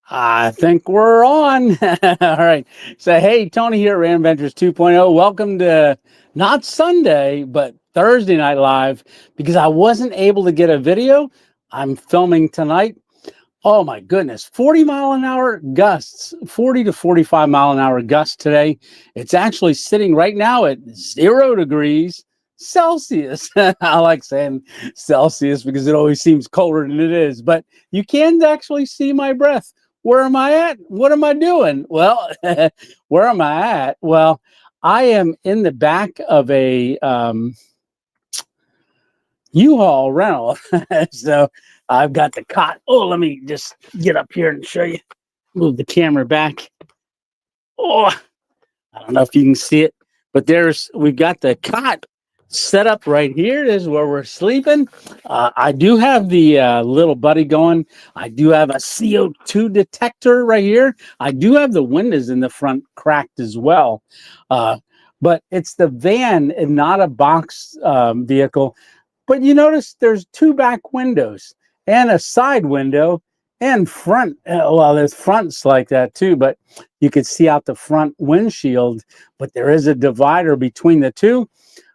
I think we're on. All right. So, hey, Tony here at Adventures 2.0. Welcome to not Sunday, but Thursday Night Live because I wasn't able to get a video. I'm filming tonight. Oh my goodness, 40-mile-an-hour gusts, 40 to 45-mile-an-hour gusts today. It's actually sitting right now at 0 degrees Celsius. I like saying Celsius because it always seems colder than it is, but you can actually see my breath. Where am I at? What am I doing? Well, where am I at? Well, I am in the back of a U-Haul rental. So I've got the cot. Oh, let me just get up here and show you. Move the camera back. Oh, I don't know if you can see it, but we've got the cot set up right here. This is where we're sleeping. I do have the little buddy going. I do have a CO2 detector right here. I do have the windows in the front cracked as well. But it's the van and not a box vehicle. But you notice there's two back windows and a side window and front. Well, there's fronts like that too, but you could see out the front windshield. But there is a divider between the two.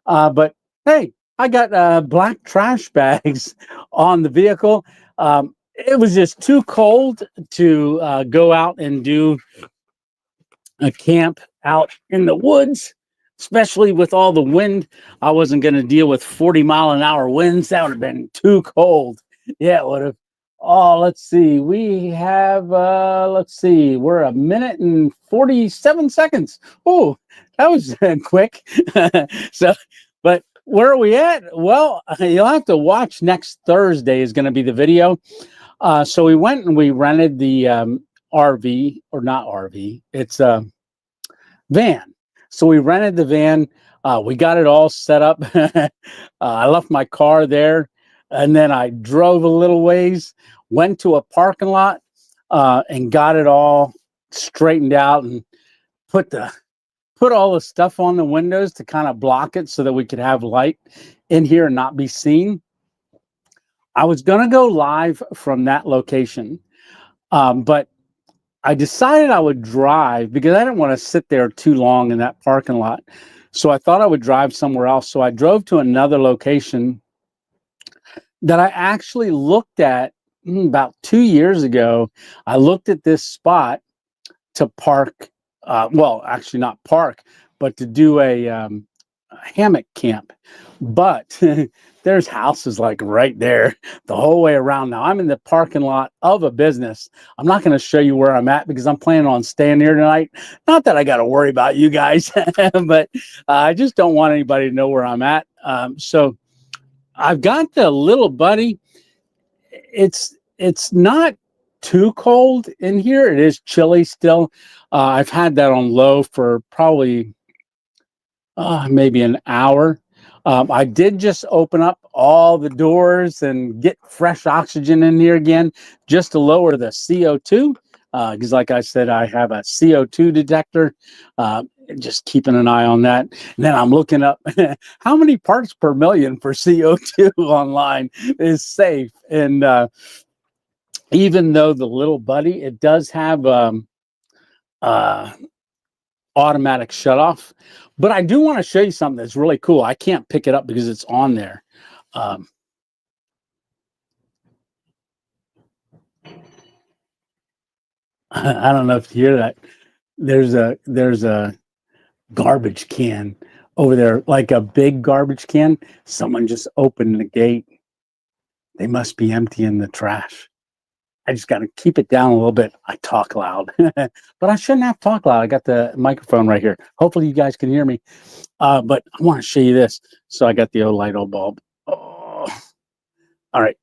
But hey, I got black trash bags on the vehicle. It was just too cold to go out and do a camp out in the woods, especially with all the wind. I wasn't going to deal with 40-mile-an-hour winds. That would have been too cold. Yeah, it would have. Oh, let's see. We have, let's see, we're 1 minute and 47 seconds. Oh, that was quick. So, but where are we at? Well, you'll have to watch next Thursday is going to be the video. So we went and we rented the RV, or not RV, it's a van. So we rented the van. We got it all set up. I left my car there, and then I drove a little ways, went to a parking lot, and got it all straightened out and put all the stuff on the windows to kind of block it so that we could have light in here and not be seen. I was going to go live from that location, but I decided I would drive because I didn't want to sit there too long in that parking lot. So I thought I would drive somewhere else. So I drove to another location that I actually looked at about 2 years ago. I looked at this spot to park, well, actually not park, but to do a hammock camp. But there's houses like right there the whole way around. Now I'm in the parking lot of a business. I'm not going to show you where I'm at because I'm planning on staying here tonight. Not that I got to worry about you guys, but I just don't want anybody to know where I'm at. So I've got the little buddy. It's not too cold in here. It is chilly still. I've had that on low for probably maybe an hour. I did just open up all the doors and get fresh oxygen in here again, just to lower the CO2. Because like I said, I have a CO2 detector. Just keeping an eye on that. And then I'm looking up how many parts per million for CO2 online is safe. And even though the little buddy, it does have automatic shutoff. But I do want to show you something that's really cool. I can't pick it up because it's on there. I don't know if you hear that. There's a garbage can over there, like a big garbage can. Someone just opened the gate. They must be emptying the trash. I just got to keep it down a little bit. I talk loud, but I shouldn't have to talk loud. I got the microphone right here. Hopefully you guys can hear me. But I want to show you this. So I got the old light bulb. Oh. All right.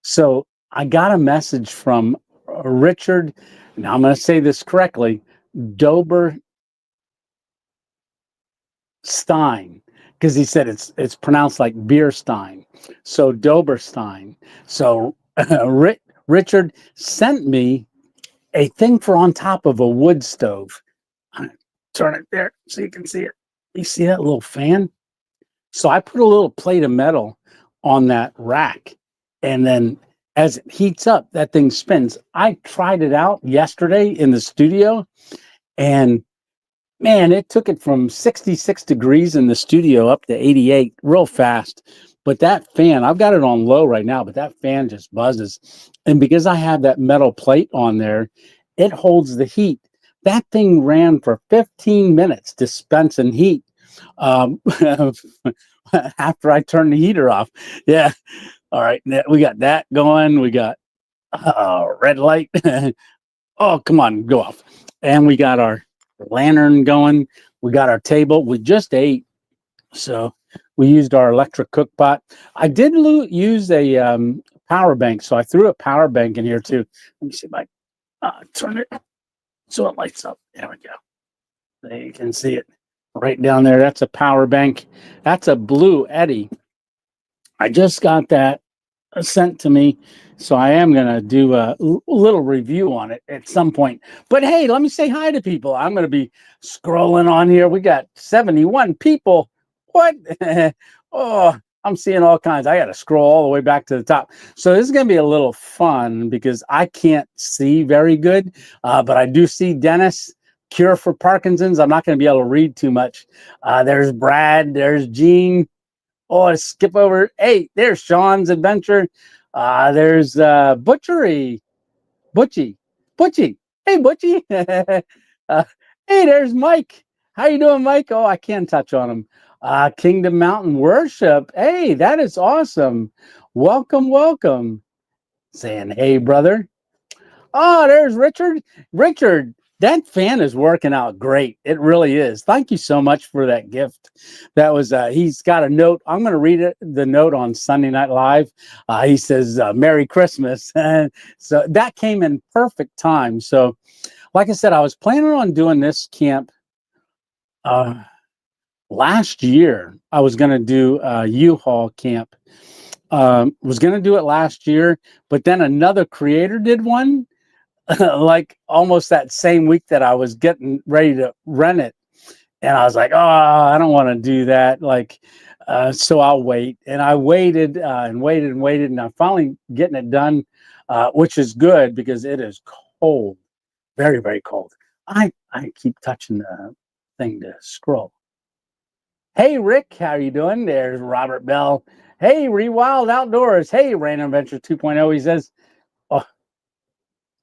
So I got a message from Richard. Now I'm going to say this correctly. Doberstein, because he said it's pronounced like Beerstein. So Doberstein. So Richard sent me a thing for on top of a wood stove. Turn it there so you can see it. You see that little fan? So I put a little plate of metal on that rack, and then as it heats up, that thing spins. I tried it out yesterday in the studio, and man, it took it from 66 degrees in the studio up to 88 real fast. But that fan, I've got it on low right now, but that fan just buzzes. And because I have that metal plate on there, it holds the heat. That thing ran for 15 minutes dispensing heat um, after I turned the heater off. Yeah. All right. We got that going. We got red light. Oh, come on, go off. And we got our lantern going. We got our table. We just ate. So we used our electric cook pot. I did use a power bank. So I threw a power bank in here too. Let me see if I turn it so it lights up. There we go. There you can see it right down there. That's a power bank. That's a Blue Eddy. I just got that sent to me. So I am going to do a little review on it at some point. But hey, let me say hi to people. I'm going to be scrolling on here. We got 71 people. What? Oh, I'm seeing all kinds. I got to scroll all the way back to the top. So this is going to be a little fun because I can't see very good. But I do see Dennis, cure for Parkinson's. I'm not going to be able to read too much. There's Brad. There's Gene. Oh, I skip over. Hey, there's Sean's adventure. There's Butchery. Butchie. Butchie. Hey, Butchie. Hey, there's Mike. How you doing, Mike? Oh, I can't touch on him. Kingdom Mountain Worship. Hey, that is awesome. Welcome, welcome. Saying, hey, brother. Oh, there's Richard. Richard, that fan is working out great. It really is. Thank you so much for that gift. That was, he's got a note. I'm going to read it, the note on Sunday Night Live. He says, Merry Christmas. So that came in perfect time. So, like I said, I was planning on doing this camp last year. I was going to do a U-Haul camp. Was going to do it last year, but then another creator did one. Like almost that same week that I was getting ready to rent it. And I was like, oh, I don't want to do that. Like, so I'll wait. And I waited and waited and waited. And I'm finally getting it done, which is good because it is cold, very, very cold. I keep touching the thing to scroll. Hey, Rick, how are you doing? There's Robert Bell. Hey, Rewild Outdoors. Hey, Random Adventure 2.0. He says, oh,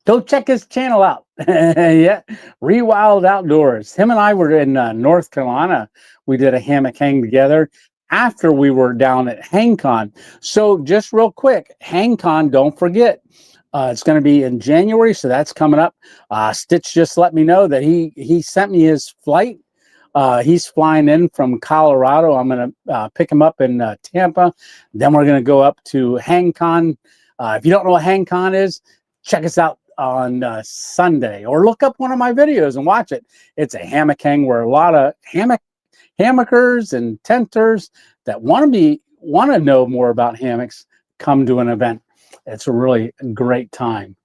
go check his channel out. Yeah, Rewild Outdoors. Him and I were in North Carolina. We did a hammock hang together after we were down at HangCon. So just real quick, HangCon, don't forget, it's going to be in January, so that's coming up. Stitch just let me know that he sent me his flight. He's flying in from Colorado. I'm going to pick him up in Tampa. Then we're going to go up to HangCon. If you don't know what HangCon is, check us out on Sunday, or look up one of my videos and watch it. It's a hammock hang where a lot of hammockers and tenters that want to know more about hammocks come to an event. It's a really great time.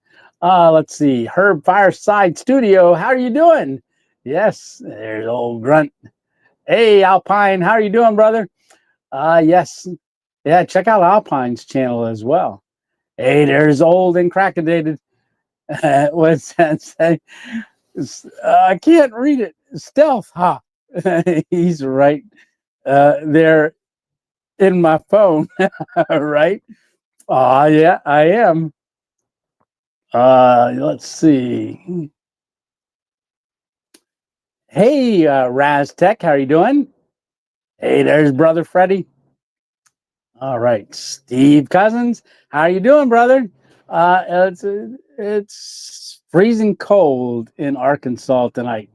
Let's see, Herb Fireside Studio, how are you doing? Yes, there's old Grunt. Hey, Alpine, how are you doing, brother? Yes, yeah, check out Alpine's channel as well. Hey, there's old and crackedated. What's that say? I can't read it. Stealth, huh? He's right there in my phone, right? Yeah, I am. Let's see. Hey, Raz Tech, how are you doing? Hey, there's brother Freddie. All right, Steve Cousins, how are you doing, brother? It's freezing cold in Arkansas tonight.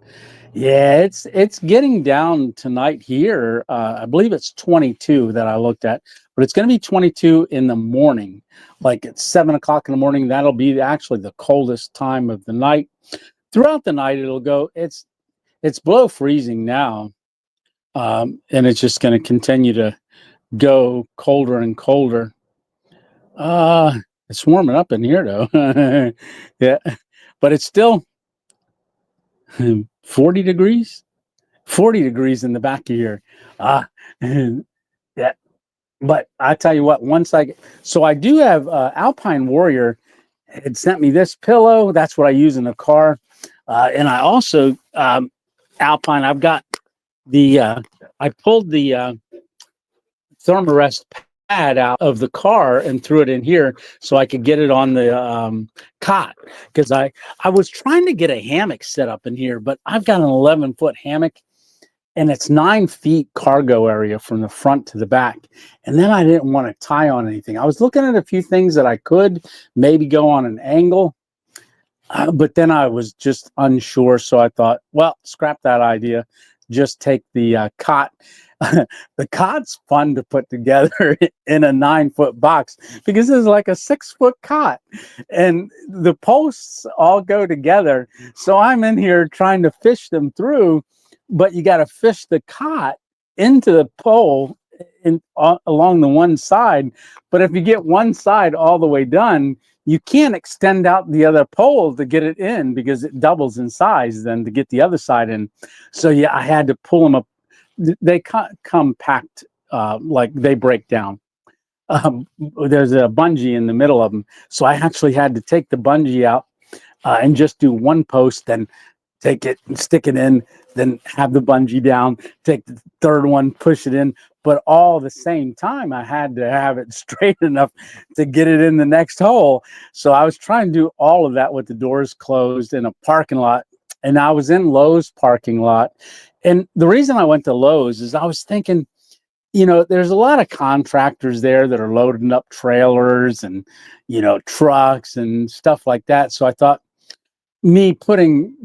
Yeah, it's getting down tonight here. I believe it's 22 that I looked at, but it's going to be 22 in the morning, like at 7 o'clock in the morning. That'll be actually the coldest time of the night. Throughout the night, it'll go. It's below freezing now, and it's just going to continue to go colder and colder. It's warming up in here though. Yeah, but it's still 40 degrees. 40 degrees in the back of here. Yeah. But I tell you what, so I do have Alpine Warrior had sent me this pillow. That's what I use in the car. And I also, Alpine, I've got I pulled the Thermarest pad out of the car and threw it in here so I could get it on the cot, because I was trying to get a hammock set up in here, but I've got an 11-foot hammock and it's 9 feet cargo area from the front to the back. And then I didn't want to tie on anything. I was looking at a few things that I could maybe go on an angle, but then I was just unsure. So I thought, well, scrap that idea. Just take the cot. The cot's fun to put together in a 9-foot box because it's like a 6-foot cot and the posts all go together. So I'm in here trying to fish them through, but you got to fish the cot into the pole along the one side. But if you get one side all the way done, you can't extend out the other pole to get it in because it doubles in size then to get the other side in. So yeah, I had to pull them up. They come packed, like they break down. There's a bungee in the middle of them. So I actually had to take the bungee out and just do one post, then take it and stick it in, then have the bungee down, take the third one, push it in. But all the same time, I had to have it straight enough to get it in the next hole. So I was trying to do all of that with the doors closed in a parking lot. And I was in Lowe's parking lot. And the reason I went to Lowe's is I was thinking, there's a lot of contractors there that are loading up trailers and, trucks and stuff like that. So I thought, me putting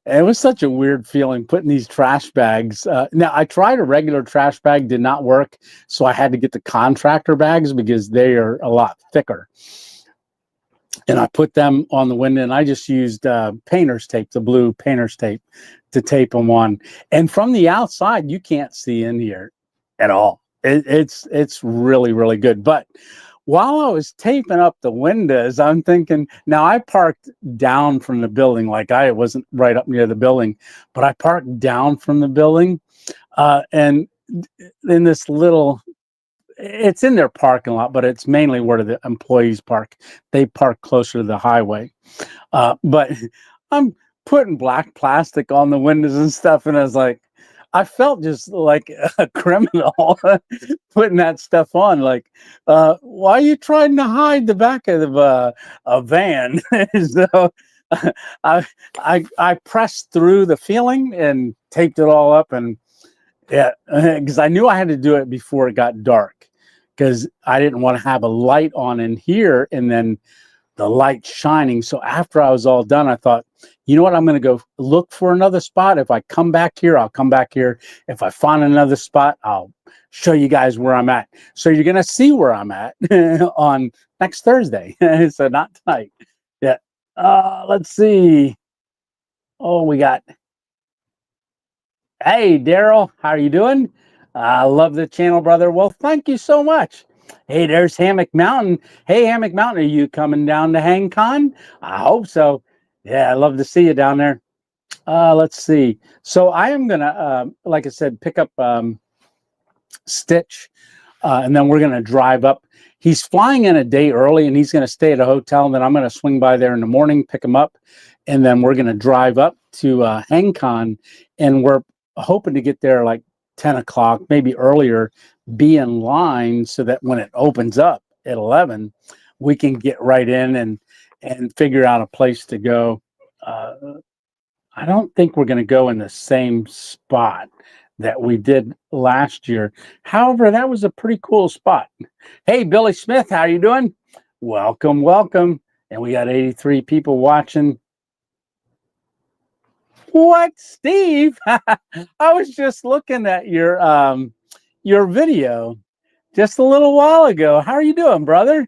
it was such a weird feeling putting these trash bags. Now I tried a regular trash bag, did not work. So I had to get the contractor bags because they are a lot thicker. And I put them on the window and I just used painter's tape, the blue painter's tape to tape them on. And from the outside, you can't see in here at all. It's really, really good. But while I was taping up the windows, I'm thinking, now I parked down from the building, like I wasn't right up near the building, but I parked down from the building. And in this little, it's in their parking lot, but it's mainly where the employees park. They park closer to the highway. But I'm putting black plastic on the windows and stuff. And I was like, I felt just like a criminal putting that stuff on. Like, why are you trying to hide the back of a van? So I pressed through the feeling and taped it all up. And yeah, because I knew I had to do it before it got dark, because I didn't want to have a light on in here and then the light shining. So after I was all done, I thought, you know what? I'm going to go look for another spot. If I come back here, I'll come back here. If I find another spot, I'll show you guys where I'm at. So you're going to see where I'm at on next Thursday. So not tonight. Yeah. Let's see. Oh, we got. Hey, Daryl, how are you doing? I love the channel, brother. Well, thank you so much. Hey, there's Hammock Mountain. Hey, Hammock Mountain, are you coming down to HangCon? I hope so. Yeah, I'd love to see you down there. Let's see. So I am going to, like I said, pick up Stitch, and then we're going to drive up. He's flying in a day early, and he's going to stay at a hotel, and then I'm going to swing by there in the morning, pick him up, and then we're going to drive up to HangCon, and we're hoping to get there like 10 o'clock, maybe earlier, be in line so that when it opens up at 11, we can get right in and figure out a place to go. I don't think we're going to go in the same spot that we did last year. However, that was a pretty cool spot. Hey, Billy Smith, how you doing? Welcome, welcome. And we got 83 people watching. What, Steve? I was just looking at your video just a little while ago. How are you doing, brother?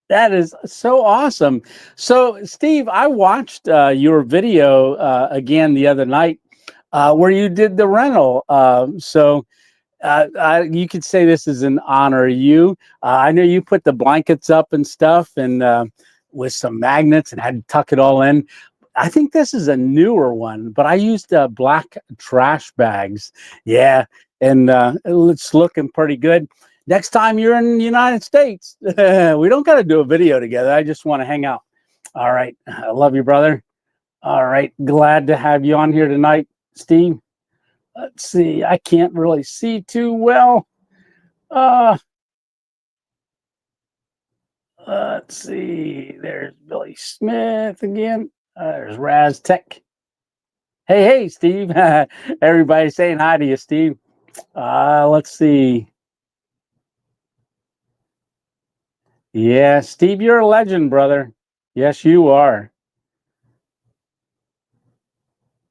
That is so awesome. So, Steve, I watched your video again the other night where you did the rental. You could say this is an honor of you. I know you put the blankets up and stuff and with some magnets and had to tuck it all in. I think this is a newer one, but I used black trash bags. Yeah, and it's looking pretty good. Next time you're in the United States, we don't got to do a video together. I just want to hang out. All right. I love you, brother. All right. Glad to have you on here tonight, Steve. Let's see. I can't really see too well. Uh, let's see. There's Billy Smith again. There's Raz Tech. Hey, Steve. Everybody's saying hi to you, Steve. Let's see. Yeah, Steve, you're a legend, brother. Yes, you are.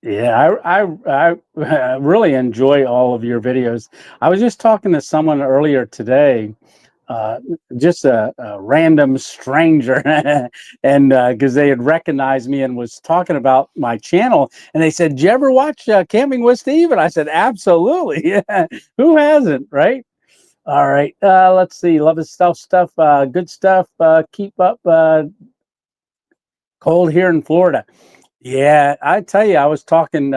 Yeah, I really enjoy all of your videos. I was just talking to someone earlier today, uh, just a random stranger, and because they had recognized me and was talking about my channel, and they said, "Did you ever watch Camping with Steve?" And I said, "Absolutely, yeah. Who hasn't, right?" All right, let's see. Love his stuff, good stuff. Keep up. Cold here in Florida. Yeah, I tell you, I was talking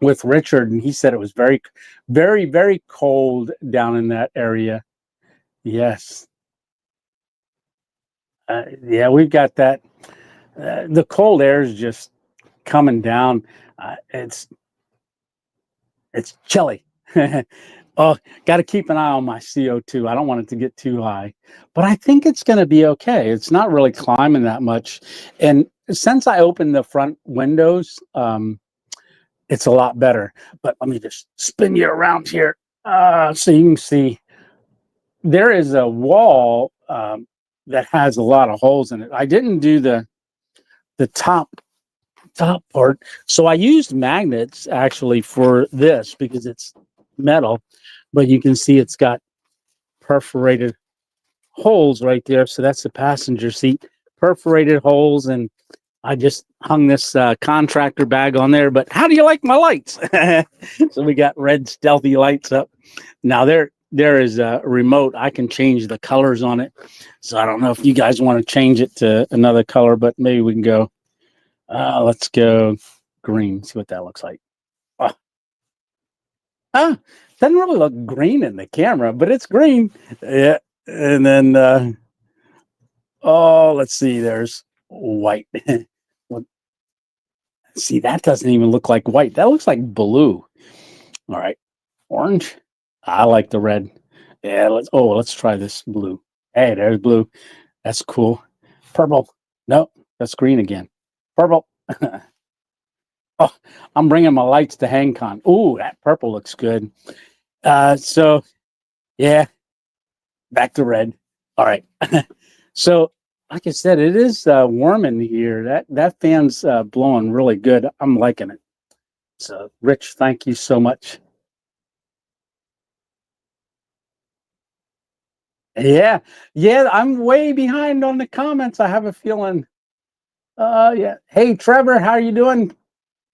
with Richard, and he said it was very, very, very cold down in that area. Yes. Yeah, we've got that. The cold air is just coming down. It's chilly. Oh, got to keep an eye on my CO2. I don't want it to get too high, but I think it's going to be okay. It's not really climbing that much, and since I opened the front windows, it's a lot better. But let me just spin you around here, so you can see there is a wall that has a lot of holes in it. I didn't do the top part, so I used magnets actually for this because it's metal, but you can see it's got perforated holes right there. So that's the passenger seat, perforated holes, and I just hung this contractor bag on there. But how do you like my lights? So we got red stealthy lights up. Now there is a remote. I can change the colors on it. So I don't know if you guys want to change it to another color, but maybe we can go. Let's go green. See what that looks like. Oh, doesn't really look green in the camera, but it's green. Yeah. And then oh, let's see. There's white. See, that doesn't even look like white. That looks like blue. All right. Orange. I like the red. Yeah, let's try this blue. Hey, there's blue. That's cool. Purple. No, that's green again. Purple. Oh, I'm bringing my lights to HangCon. Ooh, that purple looks good. So yeah, back to red. All right. So like I said, it is warm in here. That fan's blowing really good. I'm liking it. So Rich, thank you so much. Yeah, yeah, I'm way behind on the comments. I have a feeling. Yeah. Hey, Trevor, how are you doing?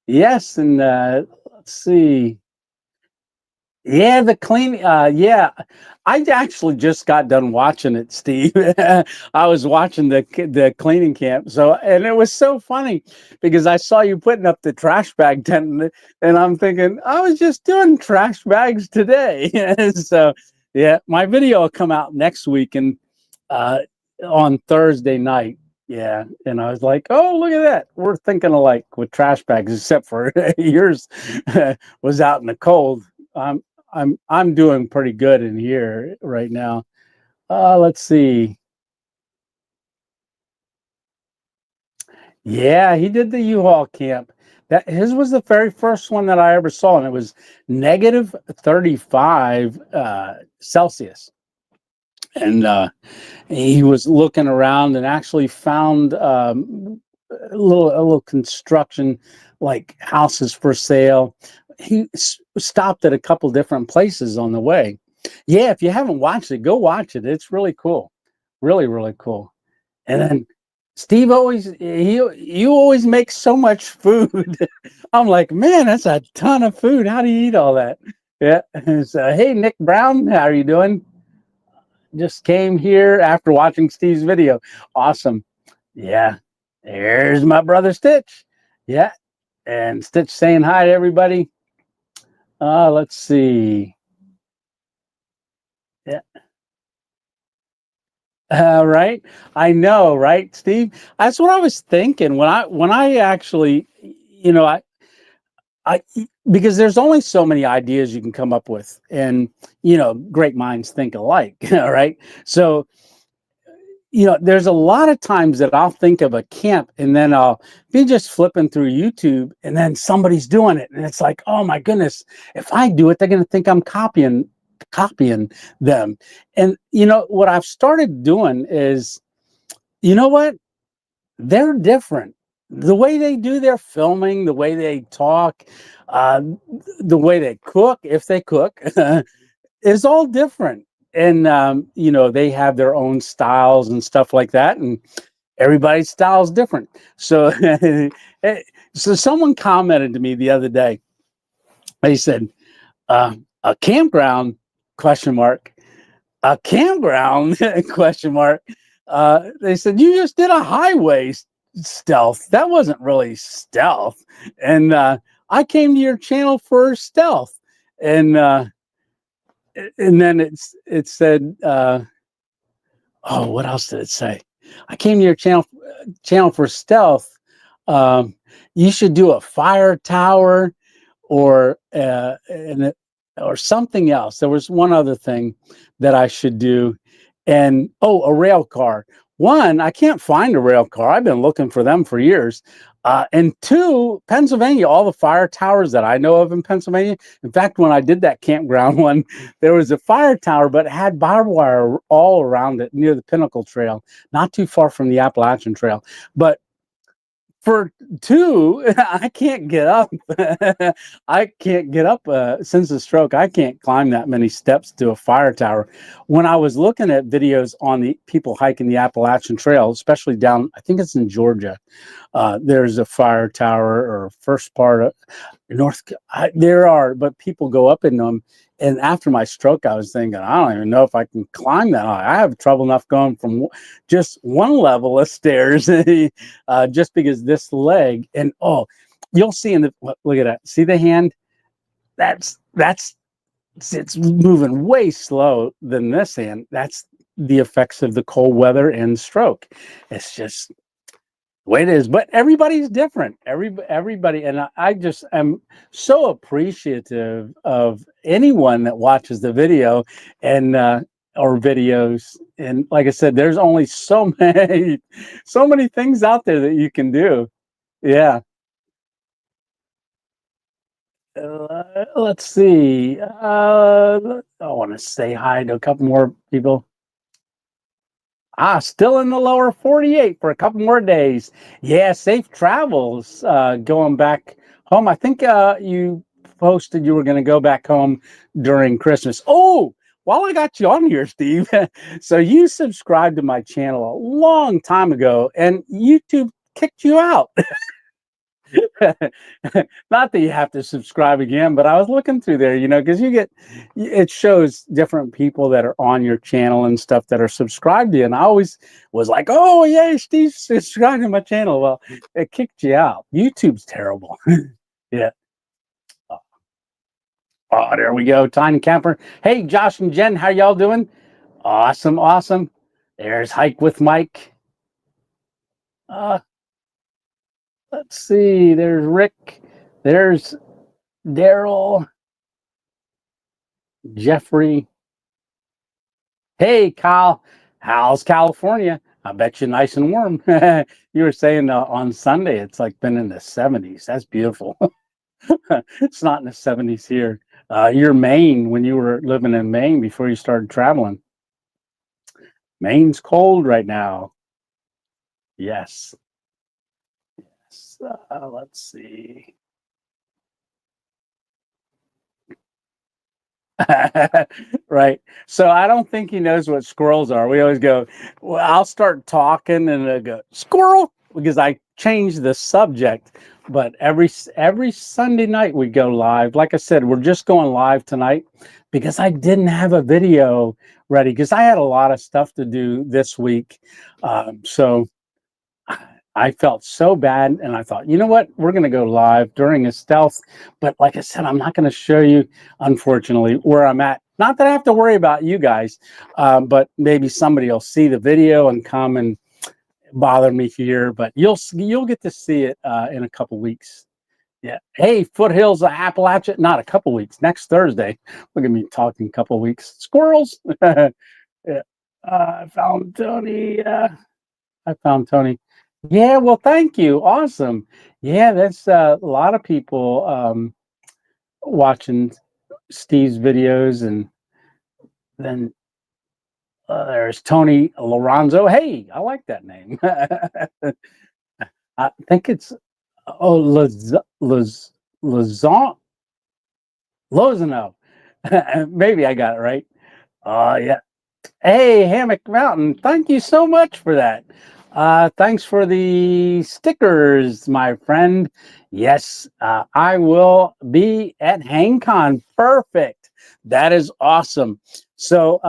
Yes, and let's see. Yeah, the clean. Yeah, I actually just got done watching it, Steve. I was watching the cleaning camp, so and it was so funny because I saw you putting up the trash bag tent, and I'm thinking I was just doing trash bags today. So yeah, my video will come out next week and uh, on Thursday night. Yeah, and I was like, oh, look at that. We're thinking alike with trash bags, except for yours was out in the cold. I'm doing pretty good in here right now. Let's see. Yeah, he did the U-Haul camp. That his was the very first one that I ever saw, and it was negative 35 Celsius. And he was looking around and actually found a little construction like houses for sale. He stopped at a couple different places on the way. Yeah, if you haven't watched it, go watch it. It's really cool, really, really cool. And then Steve always you always make so much food. I'm like, man, that's a ton of food. How do you eat all that? Yeah. So hey, Nick Brown, how are you doing? Just came here after watching Steve's video. Awesome. Yeah. There's my brother Stitch. Yeah. And Stitch saying hi to everybody. Let's see. Yeah. Right. I know, right, Steve? That's what I was thinking when I actually, you know, I because there's only so many ideas you can come up with, and great minds think alike. All right. So there's a lot of times that I'll think of a camp and then I'll be just flipping through YouTube and then somebody's doing it. And it's like, oh my goodness, if I do it, they're going to think I'm copying them. And what I've started doing is, you know what? They're different. The way they do their filming, the way they talk, uh, the way they cook, if they cook, is all different. And they have their own styles and stuff like that, and everybody's style is different. So so someone commented to me the other day. They said, a campground, question mark, a campground, question mark. They said, you just did a highway stealth. That wasn't really stealth. And I came to your channel for stealth. And then it said, what else did it say? I came to your channel for stealth. You should do a fire tower or or something else. There was one other thing that I should do, and a rail car. One, I can't find a rail car. I've been looking for them for years. And two, Pennsylvania, all the fire towers that I know of in Pennsylvania. In fact, when I did that campground one, there was a fire tower, but it had barbed wire all around it near the Pinnacle Trail, not too far from the Appalachian Trail. But for two, I can't get up. I can't get up since the stroke. I can't climb that many steps to a fire tower. When I was looking at videos on the people hiking the Appalachian Trail, especially down, I think it's in Georgia, there's a fire tower or first part of there are, but people go up in them. And after my stroke, I was thinking, I don't even know if I can climb that high. I have trouble enough going from just one level of stairs, just because this leg. And you'll see look at that. See the hand? That's it's moving way slow than this hand. That's the effects of the cold weather and stroke. It's just the way it is, but everybody's different. Everybody, and I just am so appreciative of anyone that watches the video and or videos. And like I said, there's only so many things out there that you can do. Yeah. Let's see. I want to say hi to a couple more people. Still in the lower 48 for a couple more days. Yeah, safe travels going back home. I think you posted you were going to go back home during Christmas. Oh, while I got you on here, Steve, so you subscribed to my channel a long time ago, and YouTube kicked you out. Not that you have to subscribe again, but I was looking through there, because it shows different people that are on your channel and stuff that are subscribed to you. And I always was like, oh, yeah, Steve subscribed to my channel. Well, it kicked you out. YouTube's terrible. Yeah. Oh, there we go. Tiny Camper. Hey, Josh and Jen, how y'all doing? Awesome. Awesome. There's Hike with Mike. Let's see. There's Rick. There's Daryl. Jeffrey. Hey, Kyle. How's California? I bet you nice and warm. You were saying on Sunday it's like been in the 70s. That's beautiful. It's not in the 70s here. You're Maine when you were living in Maine before you started traveling. Maine's cold right now. Yes. Let's see. Right. So I don't think he knows what squirrels are. We always go, well, I'll start talking and I go, squirrel, because I change the subject. But every Sunday night we go live. Like I said, we're just going live tonight because I didn't have a video ready because I had a lot of stuff to do this week. So I felt so bad, and I thought, you know what? We're going to go live during a stealth. But like I said, I'm not going to show you, unfortunately, where I'm at. Not that I have to worry about you guys, but maybe somebody will see the video and come and bother me here. But you'll get to see it in a couple weeks. Yeah. Hey, Foothills of Appalachia. Not a couple weeks. Next Thursday. Look at me talking. Couple weeks. Squirrels. Yeah. I found Tony. I found Tony. Yeah, well, thank you. Awesome. Yeah, that's a lot of people watching Steve's videos, and then there's Tony Lorenzo. Hey, I like that name. I think it's Lozano. Lozano. Maybe I got it right. Yeah. Hey, Hammock Mountain, thank you so much for that. Thanks for the stickers, my friend. Yes, I will be at HangCon. Perfect. That is awesome. So,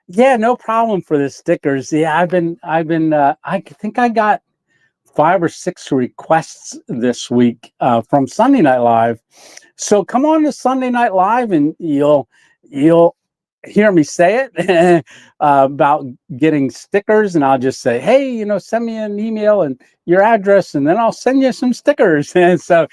yeah, no problem for the stickers. Yeah, I think I got 5 or 6 requests this week from Sunday Night Live. So come on to Sunday Night Live, and you'll hear me say it about getting stickers, and I'll just say, hey, send me an email and your address, and then I'll send you some stickers. And so,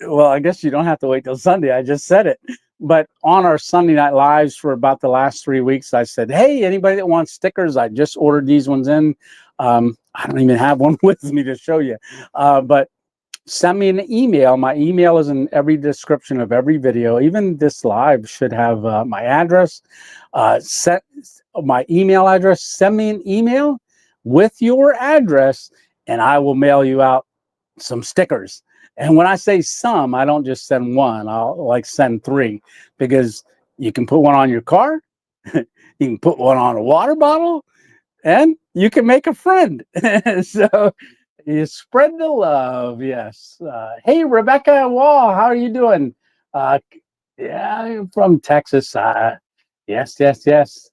well, I guess you don't have to wait till Sunday. I just said it. But on our Sunday Night Lives for about the last 3 weeks, I said, hey, anybody that wants stickers, I just ordered these ones in. I don't even have one with me to show you. But send me an email. My email is in every description of every video. Even this live should have my address. Set my email address. Send me an email with your address, and I will mail you out some stickers. And when I say some, I don't just send one. I'll like send 3, because you can put one on your car, you can put one on a water bottle, and you can make a friend. So you spread the love. Yes. Hey, Rebecca Wall, how are you doing? Uh, yeah, I'm from Texas. Yes, yes, yes.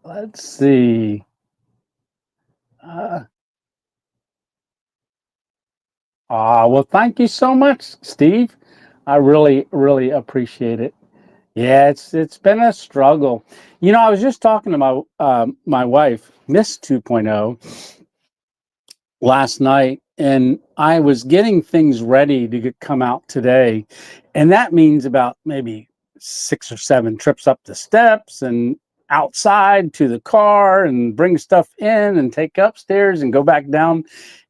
Let's see. Uh, well, thank you so much, Steve. I really, really appreciate it. Yeah, it's been a struggle. I was just talking to my wife, Miss 2.0, last night, and I was getting things ready to come out today, and that means about maybe 6 or 7 trips up the steps and outside to the car and bring stuff in and take upstairs and go back down.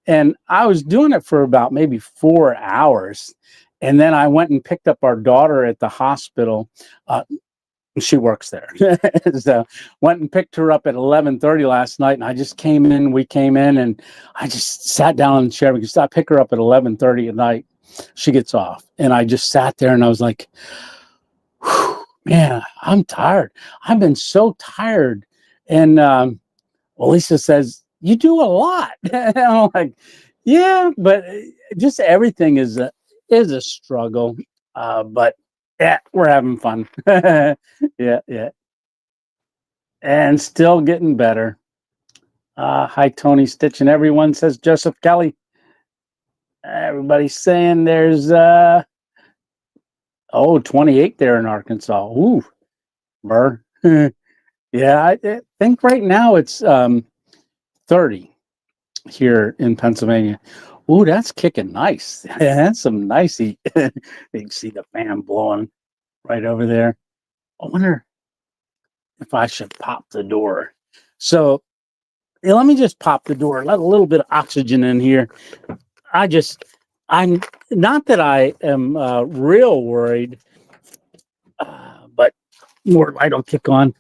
And I was doing it for about maybe 4 hours. And then I went and picked up our daughter at the hospital. She works there. So went and picked her up at 11:30 last night, and I just came in. We came in, and I just sat down in the chair because I pick her up at 11:30 at night. She gets off, and I just sat there, and I was like, man, I'm tired. I've been so tired. And well, Lisa says, you do a lot. And I'm like, yeah, but just everything is a struggle. But yeah, we're having fun. Yeah, yeah. And still getting better. Hi, Tony Stitch, and everyone, says Joseph Kelly. Everybody's saying there's 28 there in Arkansas. Ooh, Burr. Yeah, I think right now it's 30 here in Pennsylvania. Ooh, that's kicking nice. That's some nice heat. You can see the fan blowing right over there. I wonder if I should pop the door. So yeah, let me just pop the door, let a little bit of oxygen in here. I'm not that I am real worried, but more light will kick on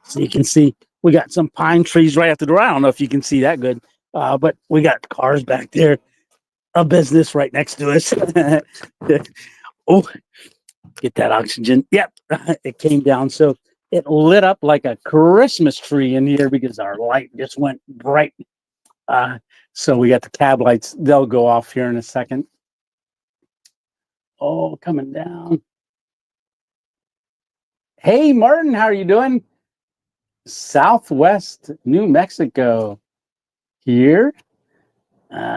so you can see we got some pine trees right at the door. I don't know if you can see that good, but we got cars back there, a business right next to us. Oh, get that oxygen. Yep, it came down. So it lit up like a Christmas tree in here because our light just went bright. So we got the cab lights. They'll go off here in a second. Oh, coming down. Hey, Martin, how are you doing? Southwest New Mexico here.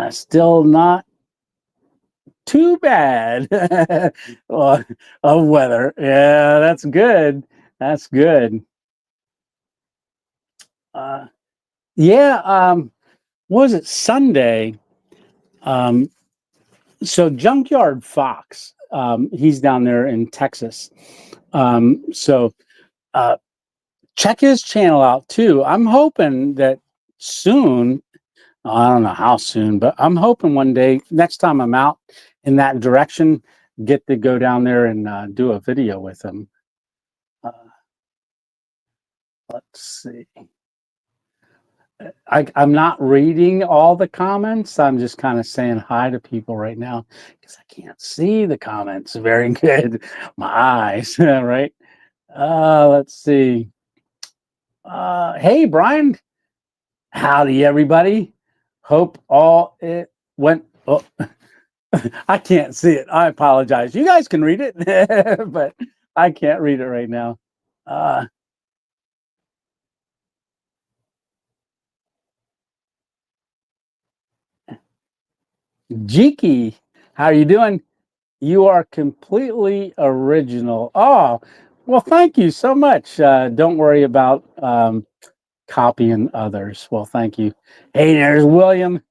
Still not too bad of weather. Yeah, that's good. That's good. Uh, yeah. What was it Sunday? Um, so Junkyard Fox, he's down there in Texas. So uh, check his channel out too. I'm hoping that soon, I don't know how soon, but I'm hoping one day, next time I'm out in that direction, get to go down there and do a video with him. Uh, let's see. I'm not reading all the comments. I'm just kind of saying hi to people right now because I can't see the comments very good. My eyes, right? Let's see. Hey, Brian. Howdy, everybody. Hope all it went. Oh, I can't see it. I apologize. You guys can read it, but I can't read it right now. Uh, Jiki, how are you doing? You are completely original. Oh, well, thank you so much. Don't worry about copying others. Well, thank you. Hey, there's William.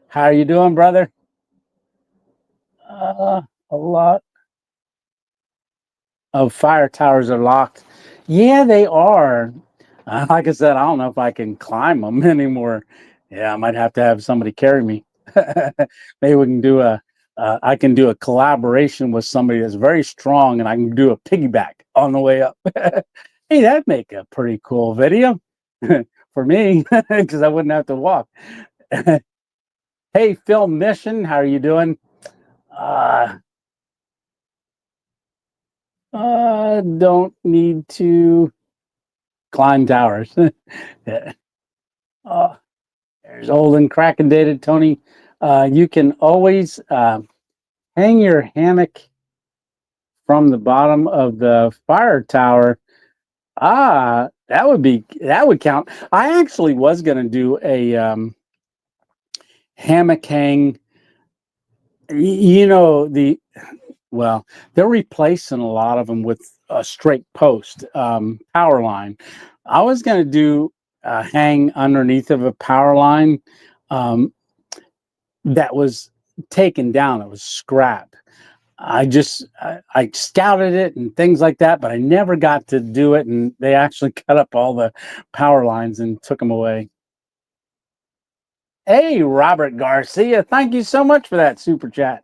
How are you doing, brother? A lot of fire towers are locked. Yeah, they are. Like I said, I don't know if I can climb them anymore. Yeah, I might have to have somebody carry me. Maybe we can do a. I can do a collaboration with somebody that's very strong, and I can do a piggyback on the way up. Hey, that'd make a pretty cool video for me because I wouldn't have to walk. Hey, Film Mission, how are you doing? Uh, don't need to climb towers. Yeah. Oh, there's old and crack and dated Tony. You can always hang your hammock from the bottom of the fire tower. That would count. I actually was going to do a hammock hang. You know well, they're replacing a lot of them with a straight post power line. I was going to do a hang underneath of a power line that was taken down. It was scrap. I scouted it and things like that, but I never got to do it. And they actually cut up all the power lines and took them away. Hey, Robert Garcia, thank you so much for that super chat.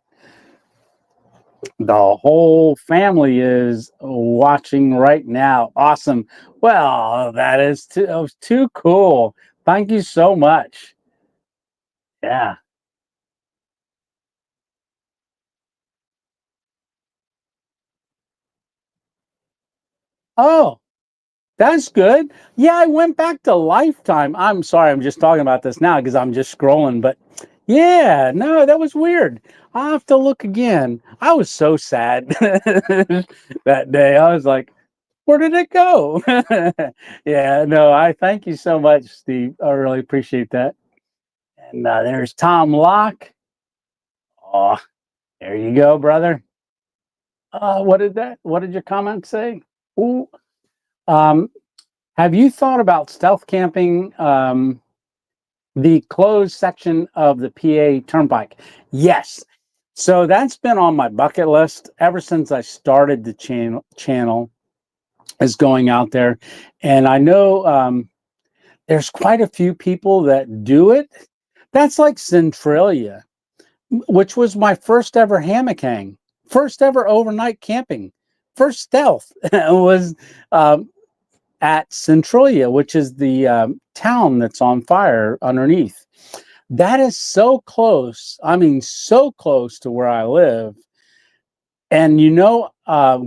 The whole family is watching right now. Awesome. Well, that is too cool. Thank you so much. Yeah. Oh, that's good. Yeah, I went back to Lifetime. I'm sorry, I'm just talking about this now because I'm just scrolling, but yeah, no, that was weird. I'll have to look again. I was so sad that day. I was like, where did it go? Yeah, no, I thank you so much, Steve. I really appreciate that. And there's Tom Locke. Oh, there you go, brother. What did your comment say? Ooh, um, have you thought about stealth camping the closed section of the PA Turnpike? Yes. So that's been on my bucket list ever since I started the channel is going out there. And I know there's quite a few people that do it. That's like Centralia, which was my first ever hammock hang, first ever overnight camping, first stealth was at Centralia, which is the town that's on fire underneath. That is so close. I mean, so close to where I live. And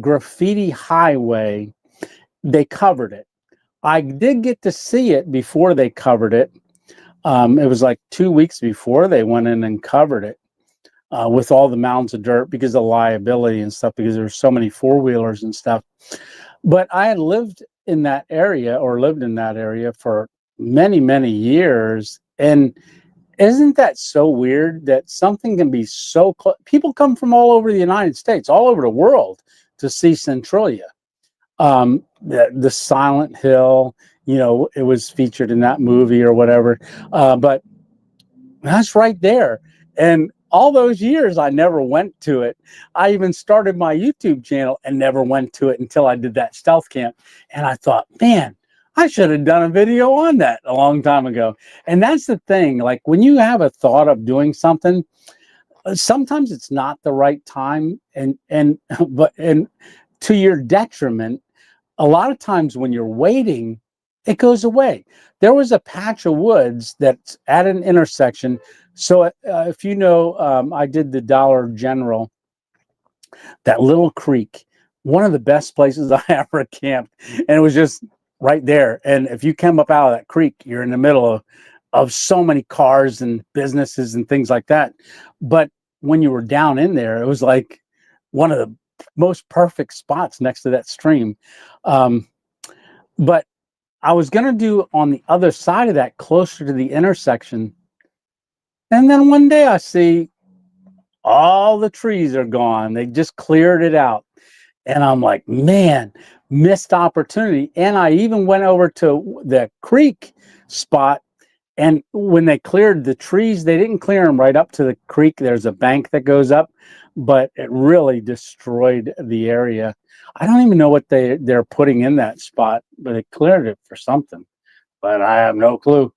Graffiti Highway, they covered it. I did get to see it before they covered it. It was like 2 weeks before they went in and covered it with all the mounds of dirt because of liability and stuff, because there's so many four-wheelers and stuff. But I had lived in that area or lived in that area for many, many years. And isn't that so weird that something can be so close? People come from all over the United States, all over the world to see Centralia. The Silent Hill, it was featured in that movie or whatever. But that's right there. And all those years, I never went to it. I even started my YouTube channel and never went to it until I did that stealth camp. And I thought, man, I should have done a video on that a long time ago. And that's the thing. Like when you have a thought of doing something, sometimes it's not the right time. And to your detriment, a lot of times when you're waiting, it goes away. There was a patch of woods that's at an intersection. So if you know, I did the Dollar General, that little creek, one of the best places I ever camped. And it was just right there. And if you come up out of that creek, you're in the middle of so many cars and businesses and things like that. But when you were down in there, it was like one of the most perfect spots next to that stream. But I was going to do on the other side of that, closer to the intersection. And then one day I see all the trees are gone. They just cleared it out. And I'm like, man, missed opportunity. And I even went over to the creek spot. And when they cleared the trees, they didn't clear them right up to the creek. There's a bank that goes up, but it really destroyed the area. I don't even know what they're putting in that spot, but they cleared it for something. But I have no clue.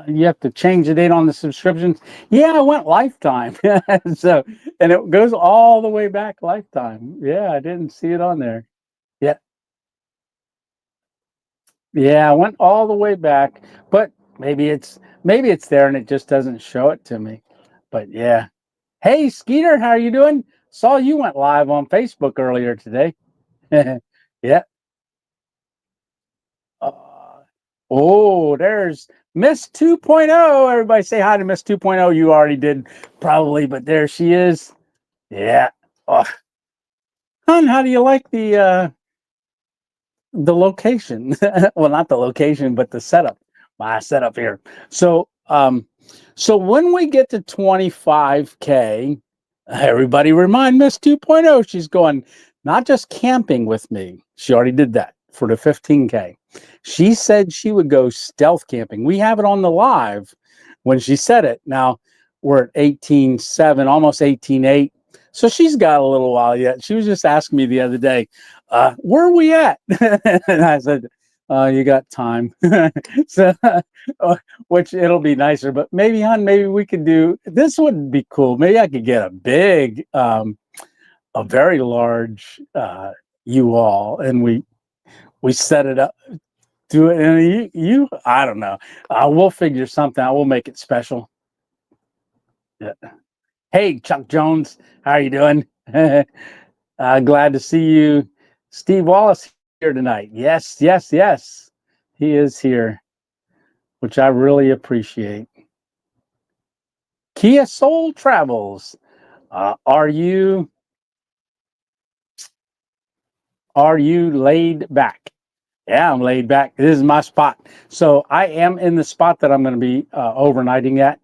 You have to change the date on the subscriptions. Yeah, I went lifetime. So, and it goes all the way back lifetime. Yeah, I didn't see it on there. Yeah. Yeah, I went all the way back, but maybe it's there and it just doesn't show it to me. But yeah. Hey, Skeeter, how are you doing? Saw you went live on Facebook earlier today. Yeah. Oh, there's Miss 2.0. Everybody say hi to Miss 2.0. You already did probably, but there she is. Yeah. Oh. Hon, how do you like the location? Well, not the location, but the setup. My setup here. So when we get to 25K, everybody remind Miss 2.0, she's going not just camping with me. She already did that for the 15K. She said she would go stealth camping. We have it on the live when she said it. Now we're at 18.7, almost 18.8. So she's got a little while yet. She was just asking me the other day, where are we at? And I said, you got time. So, which it'll be nicer, but maybe, hon, maybe we could do, this would be cool. Maybe I could get a very large U-Haul, and we set it up, do it. And I don't know. We'll figure something out. We'll make it special. Yeah. Hey, Chuck Jones, how are you doing? Glad to see you. Steve Wallace here tonight. Yes, yes, yes. He is here, which I really appreciate. Kia Soul Travels. Are you laid back? Yeah, I'm laid back. This is my spot. So I am in the spot that I'm going to be overnighting at.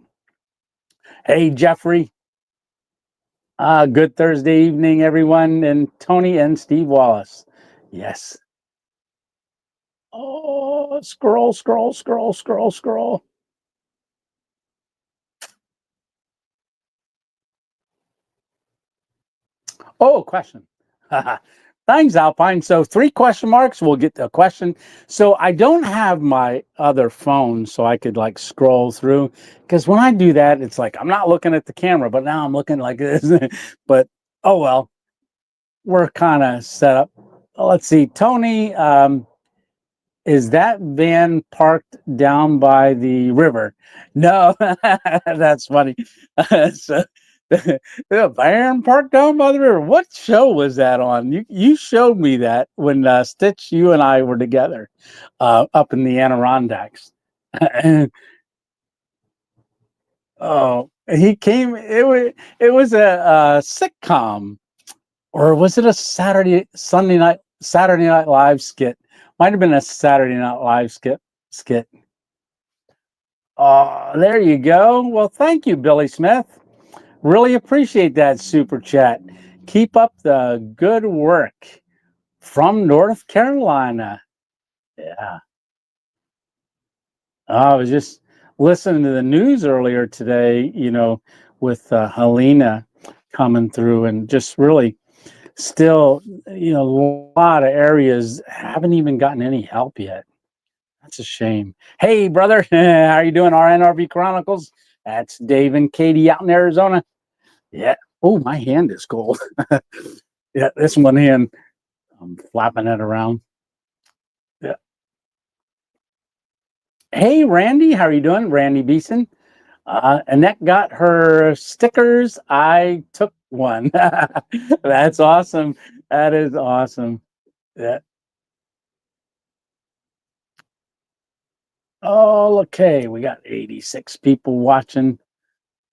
Hey, Jeffrey. Good Thursday evening, everyone. And Tony and Steve Wallace. Yes. Oh, scroll, scroll, scroll, scroll, scroll. Oh, question. Thanks, Alpine. So 3 question marks. We'll get to a question. So I don't have my other phone, so I could like scroll through. Because when I do that, it's like I'm not looking at the camera, but now I'm looking like this. But oh well, we're kind of set up. Let's see, Tony. Is that van parked down by the river? No, that's funny. So, the van parked down by the river. What show was that on? You showed me that when Stitch, you and I were together up in the Adirondacks. And, oh, he came. It was a sitcom or was it a Saturday Night Live skit? Might have been a Saturday Night Live skit. Oh, there you go. Well, thank you, Billy Smith. Really appreciate that super chat. Keep up the good work from North Carolina. Yeah. I was just listening to the news earlier today, with Helena coming through, and just really still, a lot of areas haven't even gotten any help yet. That's a shame. Hey, brother, how you doing? RNRV Chronicles. That's Dave and Katie out in Arizona. Yeah. Oh, my hand is cold. Yeah, this one hand, I'm flapping it around. Yeah. Hey, Randy, how are you doing? Randy Beeson. Annette got her stickers. I took one. That's awesome. That is awesome. Yeah. Oh, okay. We got 86 people watching.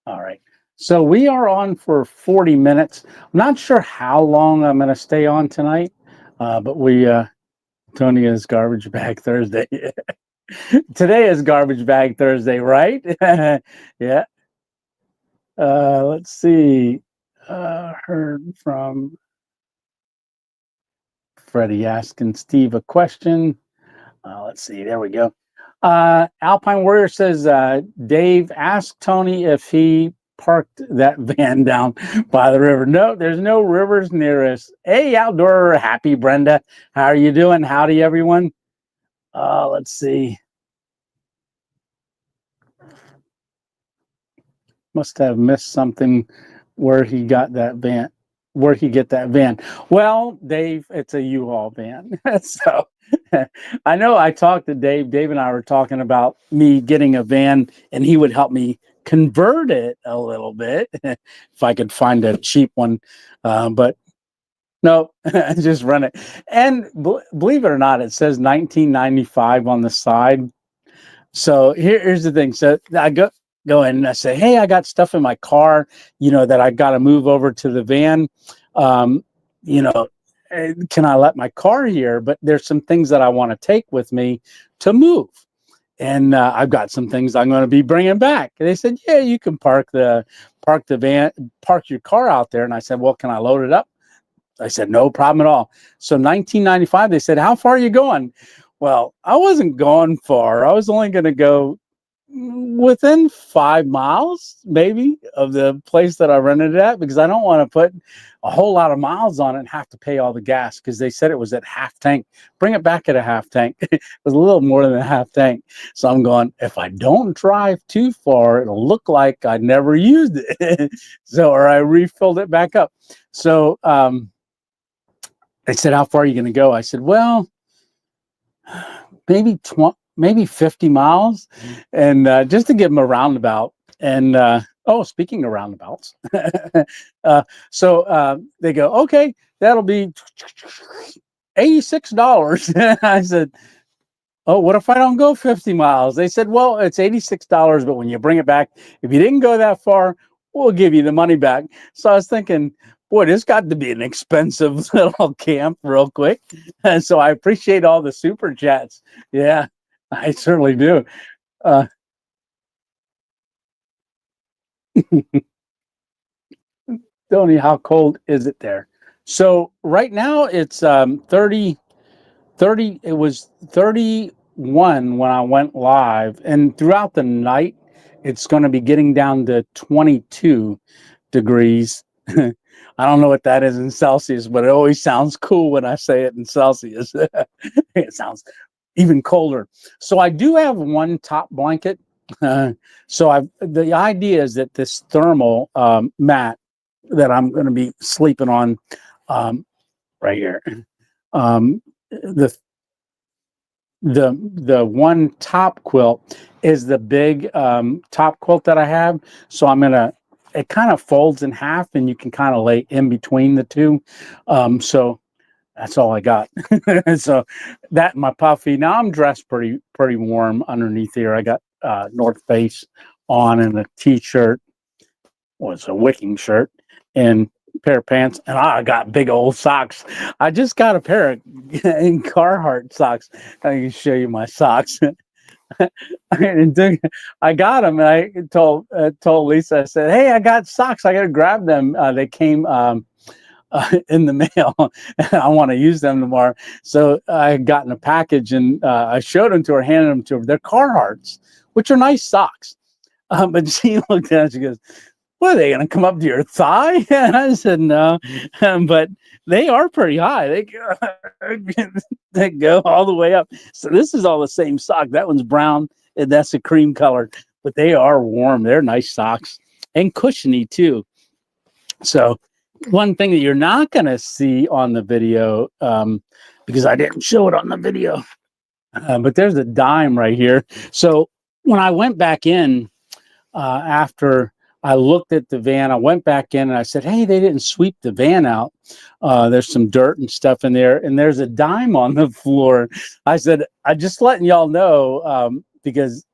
All right. So we are on for 40 minutes. I'm not sure how long I'm going to stay on tonight, but Tony is Garbage Bag Thursday. Today is Garbage Bag Thursday, right? Yeah. Let's see. Heard from Freddie asking Steve a question. Let's see. There we go. Alpine Warrior says, Dave, ask Tony if he parked that van down by the river. No, there's no rivers near us. Hey, Outdoor Happy Brenda. How are you doing? Howdy, everyone. Let's see. Must have missed something where he got that van. Where'd he get that van? Well, Dave, it's a U-Haul van. So I know I talked to Dave. Dave and I were talking about me getting a van, and he would help me convert it a little bit if I could find a cheap one. But no, just run it. And believe it or not, it says 1995 on the side. So here's the thing. So I go in and I say, hey, I got stuff in my car, that I got to move over to the van. Um, can I let my car here? But there's some things that I want to take with me to move. And I've got some things I'm going to be bringing back. And they said, yeah, you can park the van, park your car out there. And I said, well, can I load it up? I said, no problem at all. So 1995, they said, how far are you going? Well, I wasn't going far. I was only going to go within 5 miles, maybe, of the place that I rented it at, because I don't want to put a whole lot of miles on it and have to pay all the gas, because they said it was at half tank. Bring it back at a half tank. It was a little more than a half tank. So I'm going, if I don't drive too far, it'll look like I never used it. Or I refilled it back up. So they said, how far are you going to go? I said, well, maybe 50 miles, and just to give them a roundabout. And speaking of roundabouts, so they go, okay, that'll be $86. I said, oh, what if I don't go 50 miles? They said, well, it's $86, but when you bring it back, if you didn't go that far, we'll give you the money back. So I was thinking, boy, this got to be an expensive little camp real quick. And so I appreciate all the super chats. Yeah, I certainly do. Tony, how cold is it there? So right now it's 30, it was 31 when I went live. And throughout the night, it's going to be getting down to 22 degrees. I don't know what that is in Celsius, but it always sounds cool when I say it in Celsius. It sounds even colder. So I do have one top blanket. The idea is that this thermal mat that I'm going to be sleeping on right here, the the one top quilt is the big top quilt that I have. So it kind of folds in half, and you can kind of lay in between the two. So that's all I got. So that my puffy. Now I'm dressed pretty warm underneath here. I got North Face on and a t-shirt. Well, it's a wicking shirt, and pair of pants, and I got big old socks. I just got a pair of Carhartt socks. I can show you my socks. I got them, and I told Lisa, I said, "Hey, I got socks. I got to grab them. They came in the mail. I want to use them tomorrow." So I had gotten a package, and I showed them to her, handed them to her. They're Carhartts, which are nice socks. But she looked at it, she goes, "What, are they going to come up to your thigh?" And I said, "No." But they are pretty high. They go all the way up. So this is all the same sock. That one's brown, and that's a cream color. But they are warm. They're nice socks and cushiony too. So one thing that you're not going to see on the video, because I didn't show it on the video, but there's a dime right here. So when I went back in after I looked at the van, I went back in and I said, "Hey, they didn't sweep the van out. There's some dirt and stuff in there, and there's a dime on the floor." I said, "I'm just letting y'all know because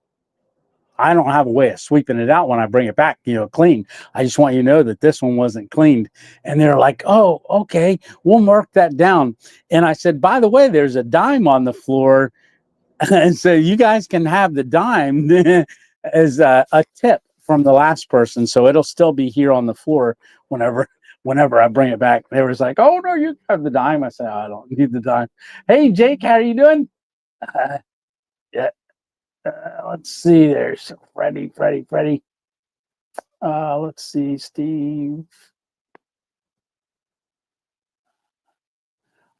I don't have a way of sweeping it out when I bring it back, clean. I just want you to know that this one wasn't cleaned." And they're like, "Oh, okay, we'll mark that down." And I said, "By the way, there's a dime on the floor." And so you guys can have the dime as a tip from the last person. So it'll still be here on the floor whenever I bring it back. They were like, "Oh, no, you have the dime." I said, "I don't need the dime." Hey, Jake, how are you doing? Yeah. Let's see. There's Freddie. Let's see, Steve.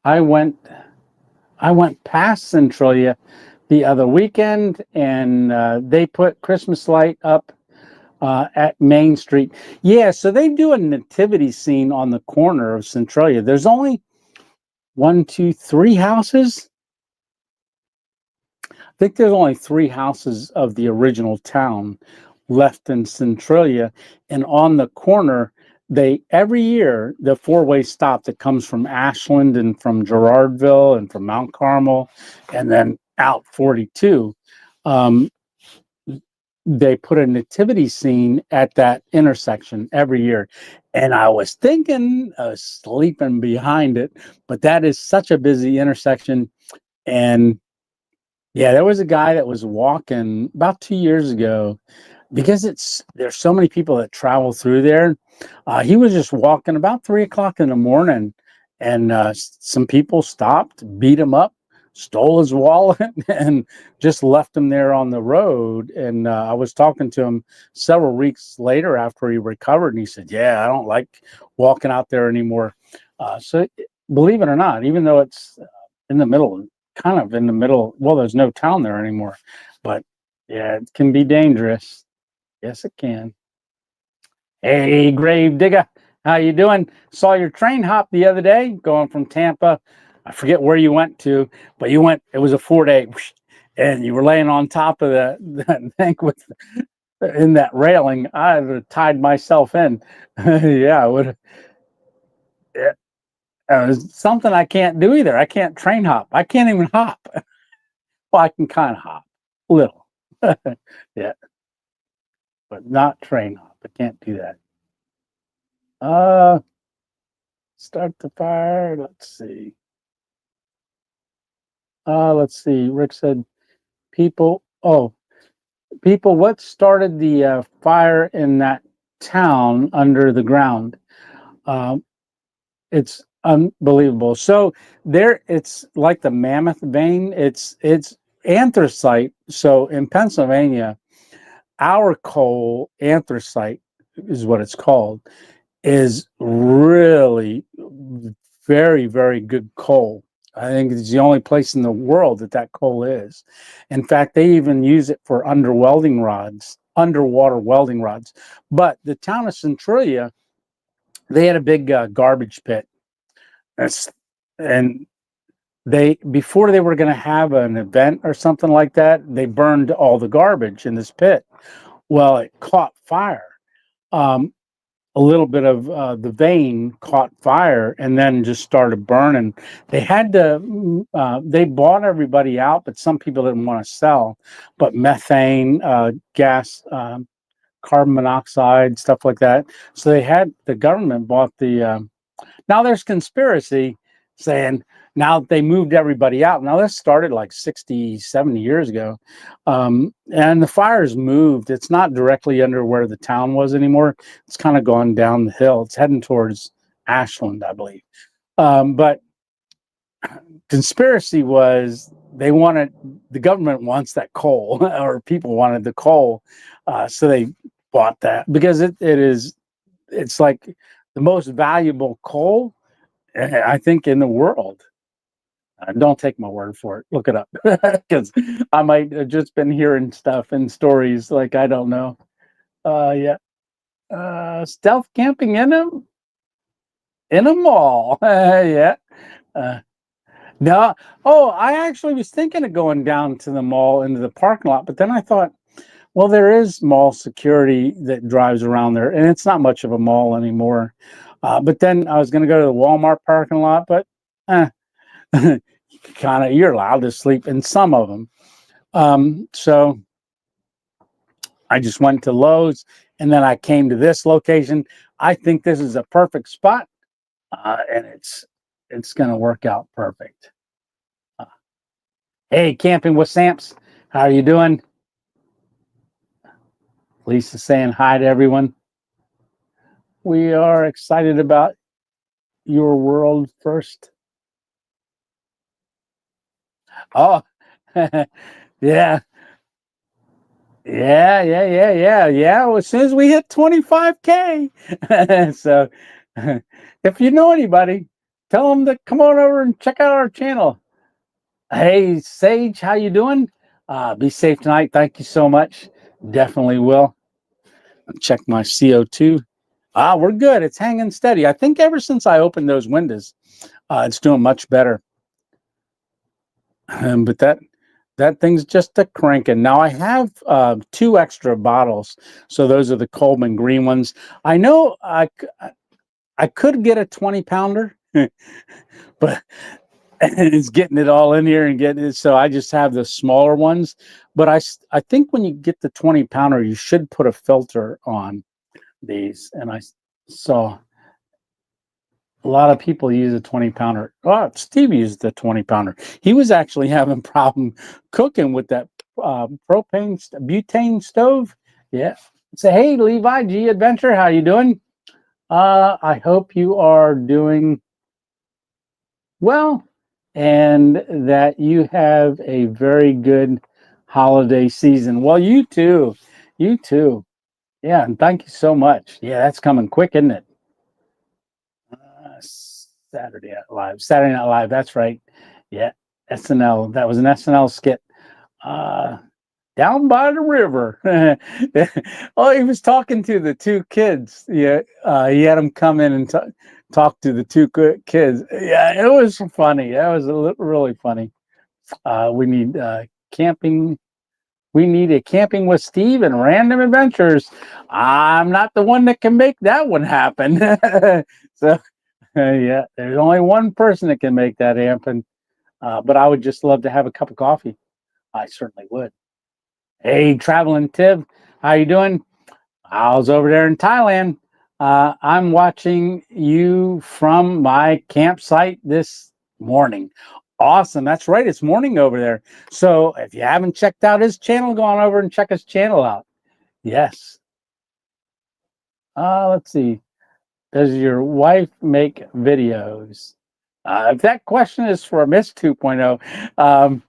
I went past Centralia the other weekend, and they put Christmas light up at Main Street. Yeah, so they do a nativity scene on the corner of Centralia. There's only 1, 2, 3 houses. I think there's only 3 houses of the original town left in Centralia, and on the corner, every year the 4-way stop that comes from Ashland and from Girardville and from Mount Carmel, and then out 42. They put a nativity scene at that intersection every year. And I was thinking of sleeping behind it, but that is such a busy intersection. And yeah, there was a guy that was walking about 2 years ago, because there's so many people that travel through there. He was just walking about 3 o'clock in the morning, and some people stopped, beat him up, stole his wallet, and just left him there on the road. And I was talking to him several weeks later after he recovered, and he said, "Yeah, I don't like walking out there anymore." So believe it or not, even though it's in the middle, kind of in the middle, well, there's no town there anymore, but yeah, it can be dangerous. Yes, it can. Hey, Grave Digger, how you doing? Saw your train hop the other day going from Tampa. I forget where you went to, but it was a 4-day, and you were laying on top of the thing in that railing. I would have tied myself in. Yeah, I would have. Yeah, it was something I can't do either. I can't train hop. I can't even hop. Well, I can kind of hop a little. Yeah, but not train hop. I can't do that. Start the fire. Let's see. Let's see. Rick said, people. Oh, people. What started the fire in that town under the ground? Um, it's unbelievable. So it's like the Mammoth vein. It's anthracite. So in Pennsylvania, our coal, anthracite is what it's called, is really very, very good coal. I think it's the only place in the world that coal is. In fact, they even use it for underwater welding rods. But the town of Centralia, they had a big garbage pit. And before they were going to have an event or something like that, they burned all the garbage in this pit. Well, it caught fire. A little bit of the vein caught fire and then just started burning. They bought everybody out, but some people didn't want to sell. But methane gas carbon monoxide, stuff like that. So the government bought the. Now there's conspiracy saying now they moved everybody out. Now this started like 60, 70 years ago. And the fire's moved. It's not directly under where the town was anymore. It's kind of gone down the hill. It's heading towards Ashland, I believe. But conspiracy was the government wants that coal, or people wanted the coal. So they bought that because it's like the most valuable coal, I think, in the world. Don't take my word for it. Look it up, because I might have just been hearing stuff and stories like I don't know. Yeah, stealth camping in a mall. Yeah. No. Oh, I actually was thinking of going down to the mall into the parking lot, but then I thought, well, there is mall security that drives around there, and it's not much of a mall anymore. But then I was going to go to the Walmart parking lot, but you're allowed to sleep in some of them. So I just went to Lowe's, and then I came to this location. I think this is a perfect spot, and it's going to work out perfect. Hey, Camping with Samps, how are you doing? Lisa saying hi to everyone. We are excited about your world first. Oh, yeah. Yeah. Well, as soon as we hit 25K. So if you know anybody, tell them to come on over and check out our channel. Hey, Sage, how you doing? Be safe tonight. Thank you so much. Definitely will. Check my CO2. We're good. It's hanging steady. I think ever since I opened those windows, it's doing much better. But that thing's just a cranking. Now I have 2 extra bottles, so those are the Coleman green ones. I know I could get a 20-pounder, but it's getting it all in here and getting it. So I just have the smaller ones. But I think when you get the 20-pounder, you should put a filter on these. And I saw a lot of people use a 20-pounder. Oh, Steve used the 20-pounder. He was actually having problem cooking with that butane stove. Yeah. Say, hey, Levi G Adventure, how you doing? I hope you are doing well, and that you have a very good holiday season. Well, you too. You too. Yeah, and thank you so much. Yeah, that's coming quick, isn't it? Saturday Night Live. Saturday Night Live. That's right. Yeah, SNL. That was an SNL skit. Down by the river. Oh, he was talking to the 2 kids. Yeah, he had them come in and talk to the 2 kids. Yeah, it was funny. That was really funny. We need camping. We need a Camping with Steve and Random Adventures. I'm not the one that can make that one happen. So, yeah, there's only one person that can make that happen. But I would just love to have a cup of coffee. I certainly would. Hey, Traveling Tiv, how you doing? I was over there in Thailand. I'm watching you from my campsite this morning. Awesome. That's right. It's morning over there. So if you haven't checked out his channel, go on over and check his channel out. Yes. Let's see. Does your wife make videos? If that question is for Miss 2.0,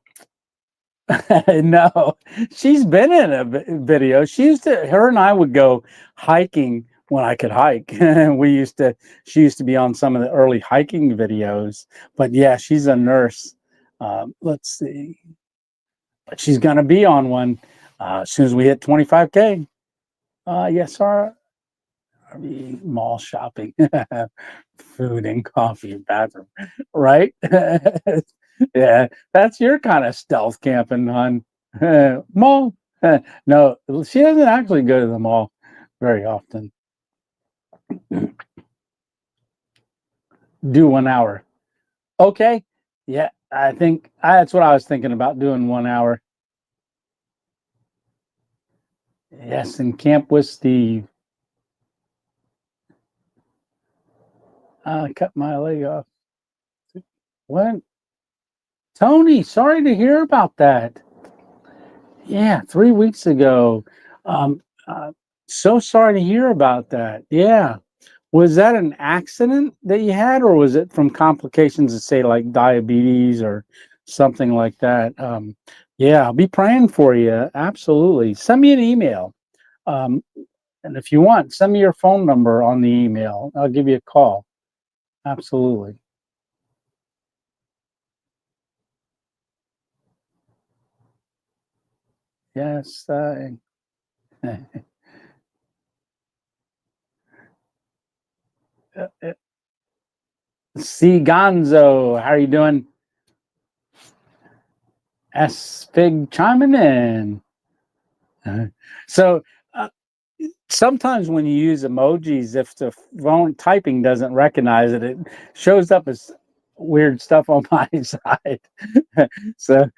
no, she's been in a video. Her and I would go hiking when I could hike. She used to be on some of the early hiking videos, but yeah, she's a nurse. Let's see, but she's going to be on one as soon as we hit 25K. Yes, our mall shopping, food and coffee, bathroom, right? Yeah, that's your kind of stealth camping, hon. Mall? No, she doesn't actually go to the mall very often. Do 1 hour. Okay. Yeah, I think that's what I was thinking about, doing 1 hour. Yes, in camp with Steve. I cut my leg off. What? Tony, sorry to hear about that. Yeah, 3 weeks ago. Um, uh, so sorry to hear about that. Yeah. Was that an accident that you had, or was it from complications of, say, like diabetes or something like that? Yeah, I'll be praying for you. Absolutely. Send me an email. Um, and if you want, send me your phone number on the email. I'll give you a call. Absolutely. Yes. C. Gonzo, how are you doing? S. Fig chiming in. Uh, So, uh, sometimes when you use emojis, if the phone typing doesn't recognize it, it shows up as weird stuff on my side. So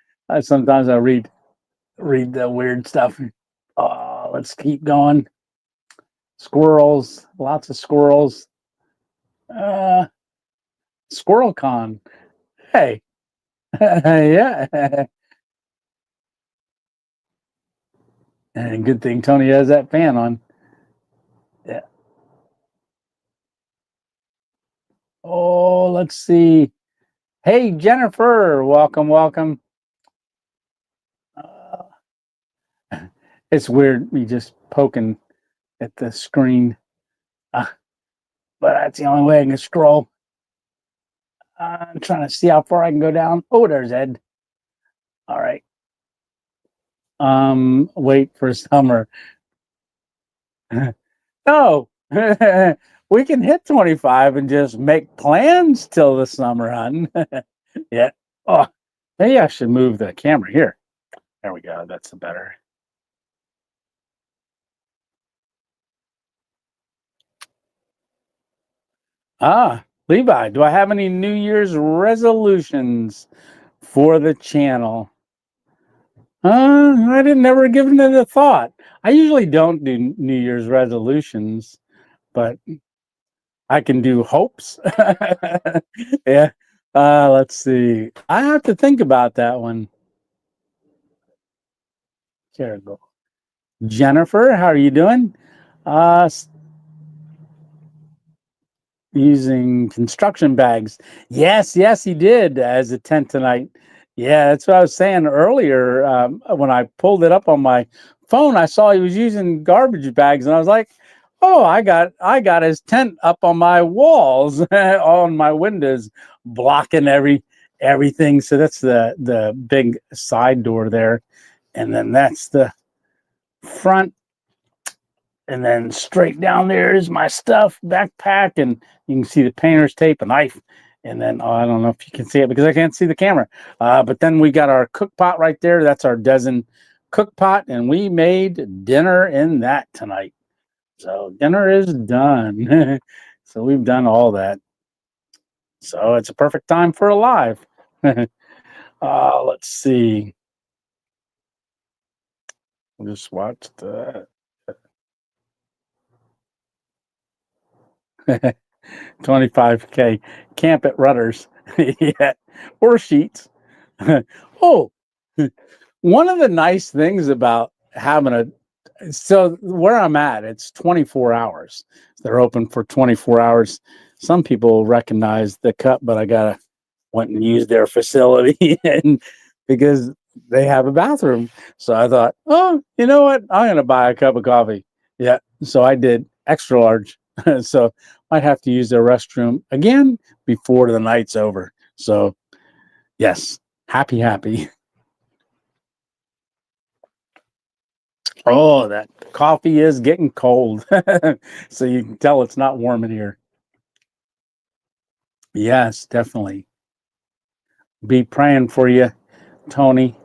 sometimes I read the weird stuff. Let's keep going. Squirrels, lots of squirrels. Uh, Squirrel Con. Hey, yeah. And good thing Tony has that fan on. Yeah. Oh, let's see. Hey, Jennifer, welcome, welcome. Uh, it's weird me just poking at the screen, uh, but that's the only way I can scroll. I'm trying to see how far I can go down. Oh, there's Ed. All right. Wait for summer. No, we can hit 25 and just make plans till the summer, hun. Yeah. Oh, maybe I should move the camera here. There we go. That's the better. Levi, do I have any New Year's resolutions for the channel? I didn't never given it a thought. I usually don't do New Year's resolutions, but I can do hopes. Yeah. Let's see. I have to think about that one. Terrible. Jennifer, how are you doing? Uh, Using construction bags. Yes, yes, he did as a tent tonight. Yeah, that's what I was saying earlier. When I pulled it up on my phone, I saw he was using garbage bags, and I was like, "Oh, I got his tent up on my walls, on my windows, blocking everything." So that's the big side door there, and then that's the front, and then straight down there is my stuff backpack, and you can see the painter's tape, a knife, and then I don't know if you can see it because I can't see the camera. But then we got our cook pot right there. That's our dozen cook pot, and we made dinner in that tonight. So dinner is done. So we've done all that. So it's a perfect time for a live. Let's see. We'll just watch the 25K camp at Rutter's. Yeah, or Sheets. Oh, one of the nice things about having so where I'm at, it's 24 hours. They're open for 24 hours. Some people recognize the cut, but I gotta went and use their facility and because they have a bathroom. So I thought, oh, you know what? I'm gonna buy a cup of coffee. Yeah. So I did extra large. So might have to use their restroom again before the night's over. So yes, happy. Oh, that coffee is getting cold. So you can tell it's not warm in here. Yes, definitely. Be praying for you, Tony.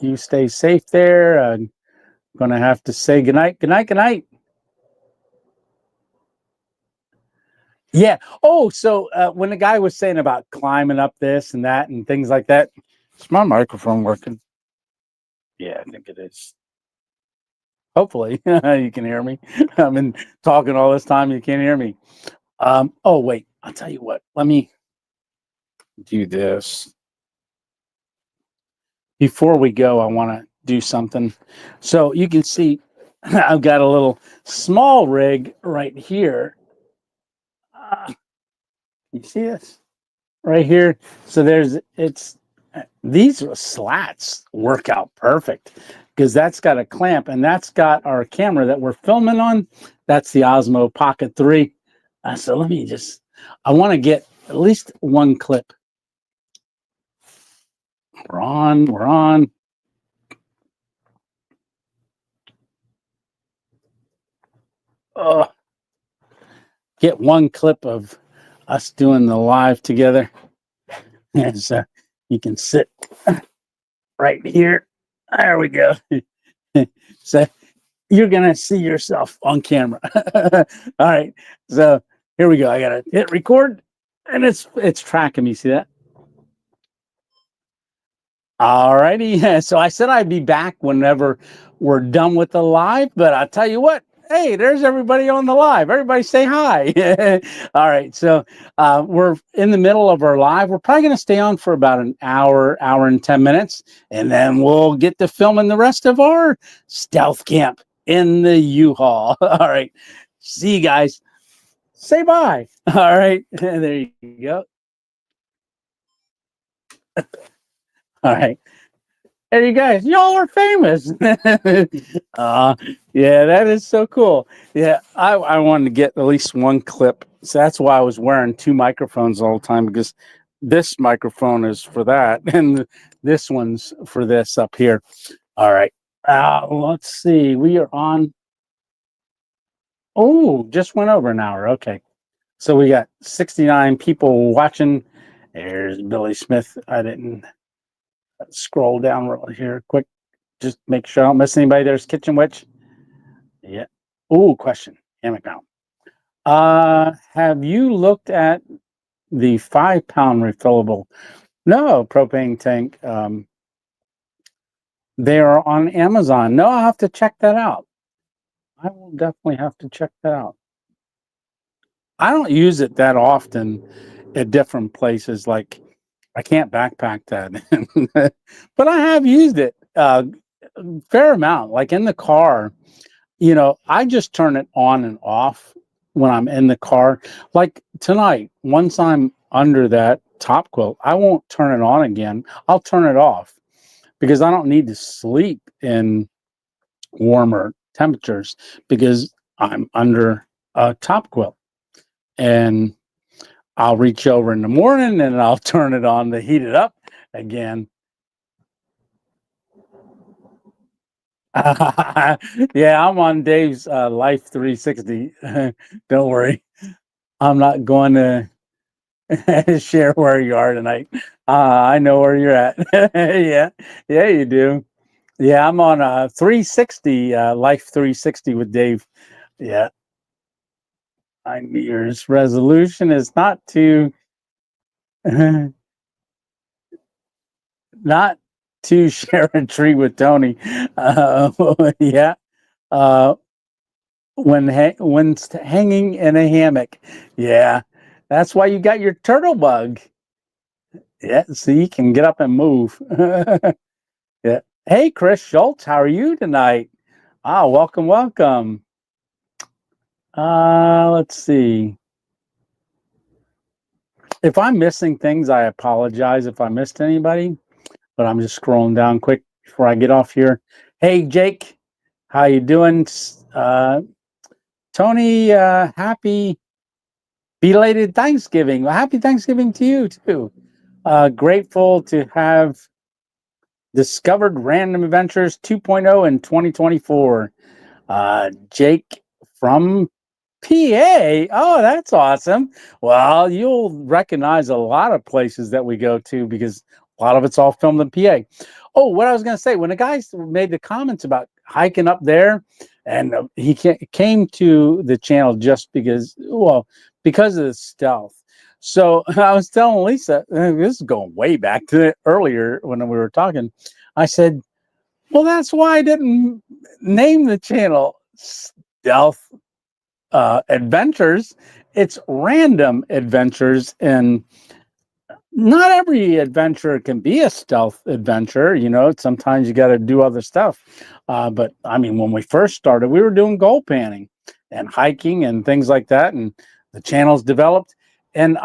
You stay safe there. Gonna have to say goodnight, goodnight, goodnight. Yeah. Oh, so when the guy was saying about climbing up this and that and things like that, is my microphone working? Yeah, I think it is. Hopefully, you can hear me. I've been talking all this time. You can't hear me. Oh, wait. I'll tell you what. Let me do this. Before we go, I want to do something. So you can see I've got a little small rig right here. You see this right here? So these slats work out perfect because that's got a clamp and that's got our camera that we're filming on. That's the Osmo Pocket 3. So I want to get at least one clip. We're on. Get one clip of us doing the live together. And so you can sit right here. There we go. So you're gonna see yourself on camera. All right. So here we go. I gotta hit record, and it's tracking me. See that? All righty. So I said I'd be back whenever we're done with the live, but I'll tell you what. Hey, there's everybody on the live. Everybody say hi. All right. So we're in the middle of our live. We're probably going to stay on for about an hour and 10 minutes, and then we'll get to filming the rest of our stealth camp in the U-Haul. All right. See you guys. Say bye. All right. There you go. All right. Hey, you guys, y'all are famous. Yeah, that is so cool. Yeah, I wanted to get at least one clip. So that's why I was wearing two microphones all the time, because this microphone is for that, and this one's for this up here. All right. Let's see. We are on. Oh, just went over an hour. Okay. So we got 69 people watching. There's Billy Smith. I didn't scroll down really here quick. Just make sure I don't miss anybody. There's Kitchen Witch. Yeah. Oh, question. Hammock now. Have you looked at the 5-pound refillable? No, propane tank. They are on Amazon. No, I'll have to check that out. I will definitely have to check that out. I don't use it that often at different places. Like, I can't backpack that, but I have used it a fair amount. Like in the car, I just turn it on and off when I'm in the car. Like tonight, once I'm under that top quilt, I won't turn it on again. I'll turn it off because I don't need to sleep in warmer temperatures because I'm under a top quilt. And I'll reach over in the morning and I'll turn it on to heat it up again. Yeah, I'm on Dave's Life 360. Don't worry. I'm not going to share where you are tonight. I know where you're at. Yeah, you do. Yeah, I'm on a 360, Life 360 with Dave. Yeah. My New Year's resolution is not to not to share a tree with Tony. Yeah. Uh, when hanging in a hammock. Yeah. That's why you got your turtle bug. Yeah, so you can get up and move. Yeah. Hey, Chris Schultz, how are you tonight? Welcome. Let's see. If I'm missing things, I apologize if I missed anybody, but I'm just scrolling down quick before I get off here. Hey, Jake, how you doing? Tony, happy belated Thanksgiving. Well, happy Thanksgiving to you too. Grateful to have discovered Random Adventures 2.0 in 2024. Jake from PA. Oh, that's awesome. Well, you'll recognize a lot of places that we go to because a lot of it's all filmed in PA. Oh, what I was going to say, when the guys made the comments about hiking up there, and he came to the channel just because of the stealth. So I was telling Lisa, this is going way back to earlier when we were talking. I said, Well, that's why I didn't name the channel Stealth Adventures. It's random adventures, and not every adventure can be a stealth adventure. You know, sometimes you got to do other stuff. But I mean, when we first started, we were doing gold panning and hiking and things like that, and the channel's developed. And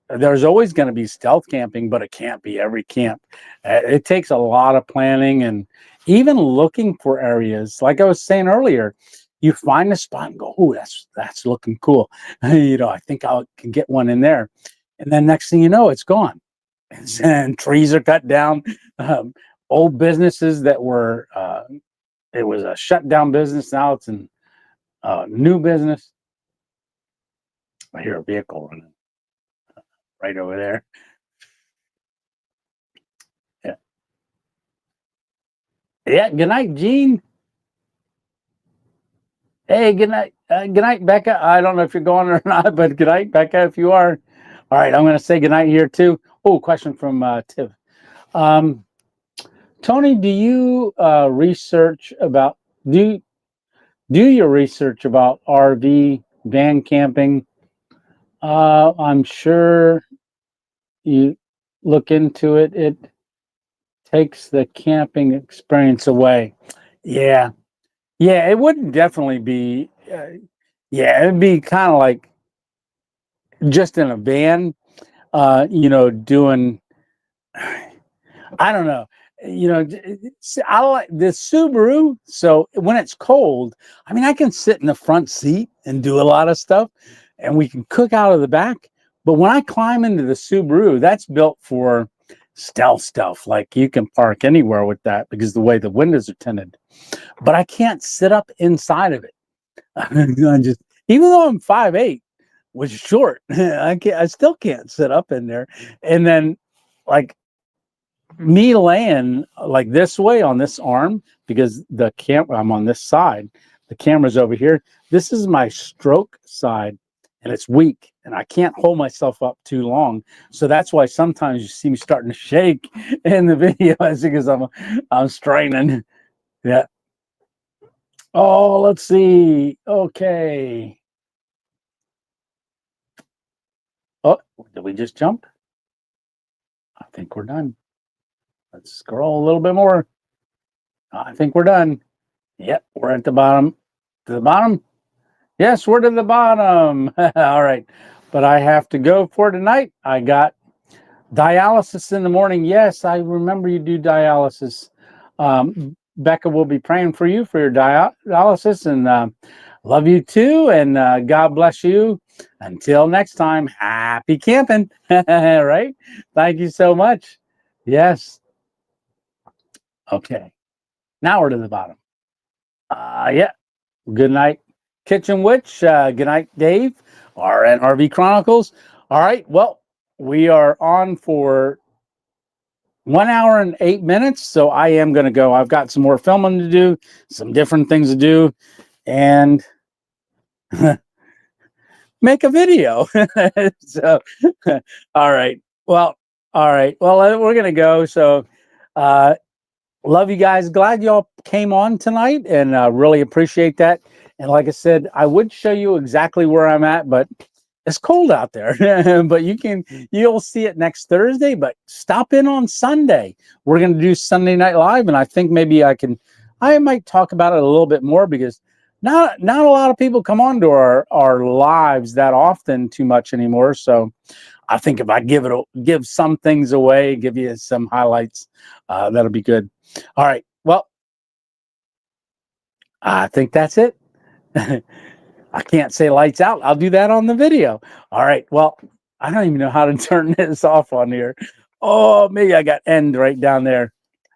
there's always going to be stealth camping, but it can't be every camp. It takes a lot of planning and even looking for areas. Like I was saying earlier, you find a spot and go, "Oh, that's looking cool." You know, I think I can get one in there. And then next thing you know, it's gone. And trees are cut down. Um, Old businesses that were, it was a shut down business. Now it's in new business. I hear a vehicle running right over there. Yeah. Yeah. Good night, Gene. Hey, good night, Becca. I don't know if you're going or not, but good night, Becca, if you are. All right. I'm going to say good night here too. Oh, question from Tiv. Um, Tony, do you research about, do do your research about RV van camping? I'm sure you look into it. It takes the camping experience away. Yeah, yeah, it wouldn't definitely be. Yeah, it'd be kind of like just in a van. You know, doing. I don't know. You know, I like the Subaru. So when it's cold, I mean, I can sit in the front seat and do a lot of stuff, and we can cook out of the back. But when I climb into the Subaru, that's built for stealth stuff. Like you can park anywhere with that because the way the windows are tinted. But I can't sit up inside of it. I just, even though I'm 5'8", which is short, I can't. I still can't sit up in there. And then, like me laying like this way on this arm because the camera I'm on this side, the camera's over here. This is my stroke side, and it's weak, and I can't hold myself up too long. So that's why sometimes you see me starting to shake in the video, is because I'm straining. Yeah. Oh, let's see. Okay. Oh, did we just jump? I think we're done. Let's scroll a little bit more. I think we're done. Yep, we're at the bottom. To the bottom? Yes, we're to the bottom. All right. But I have to go for tonight. I got dialysis in the morning. Yes, I remember you do dialysis. Becca will be praying for you for your dialysis, and love you too. And God bless you. Until next time, happy camping. Right? Thank you so much. Yes. Okay. Now we're to the bottom. Yeah. Good night, Kitchen Witch. Good night, Dave. RV Chronicles. All right. Well, we are on for 1 hour and 8 minutes. So I am going to go. I've got some more filming to do, some different things to do, and make a video. So, all right. Well, all right. Well, we're going to go. So, uh, love you guys. Glad y'all came on tonight, and really appreciate that. And like I said, I would show you exactly where I'm at, but it's cold out there. But you'll see it next Thursday. But stop in on Sunday. We're going to do Sunday Night Live, and I think maybe I might talk about it a little bit more because not a lot of people come on to our lives that often too much anymore. So I think if I give some things away, give you some highlights, that'll be good. All right. Well, I think that's it. I can't say lights out. I'll do that on the video. All right. Well, I don't even know how to turn this off on here. Oh, maybe I got end right down there.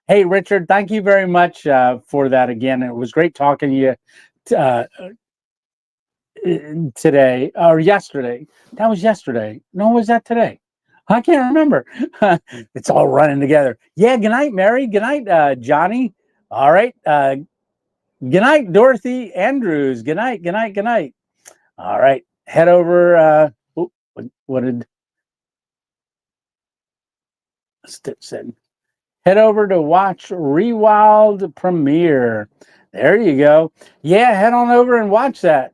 Hey, Richard, thank you very much for that again. It was great talking to you today or yesterday. That was yesterday. No, was that today? I can't remember. It's all running together. Yeah. Good night, Mary. Good night, Johnny. All right. Good night, Dorothy Andrews. Good night. Good night. Good night. All right. Head over. What did Stitch said? Head over to watch Rewild premiere. There you go. Yeah, head on over and watch that.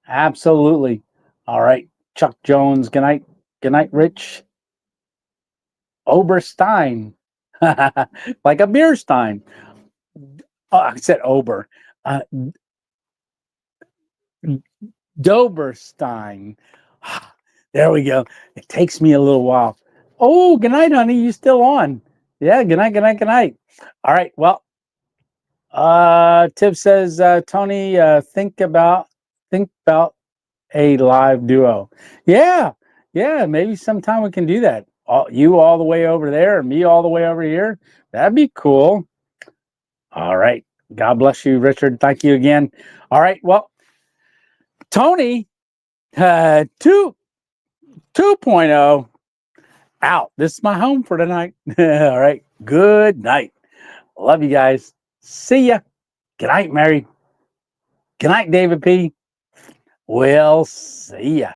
Absolutely. All right. Chuck Jones. Good night. Good night, Rich. Oberstein. Like a beer stein. Oh, I said Ober. Uh, Doberstein. There we go. It takes me a little while. Oh, good night, honey. You still on? Yeah, good night, good night, good night. All right. Well, Tib says, Tony, think about a live duo. Yeah, yeah, maybe sometime we can do that. You all the way over there, and me all the way over here. That'd be cool. All right. God bless you, Richard. Thank you again. All right. Well, Tony, 2.0 out. This is my home for tonight. All right. Good night. Love you guys. See ya. Good night, Mary. Good night, David P. We'll see ya.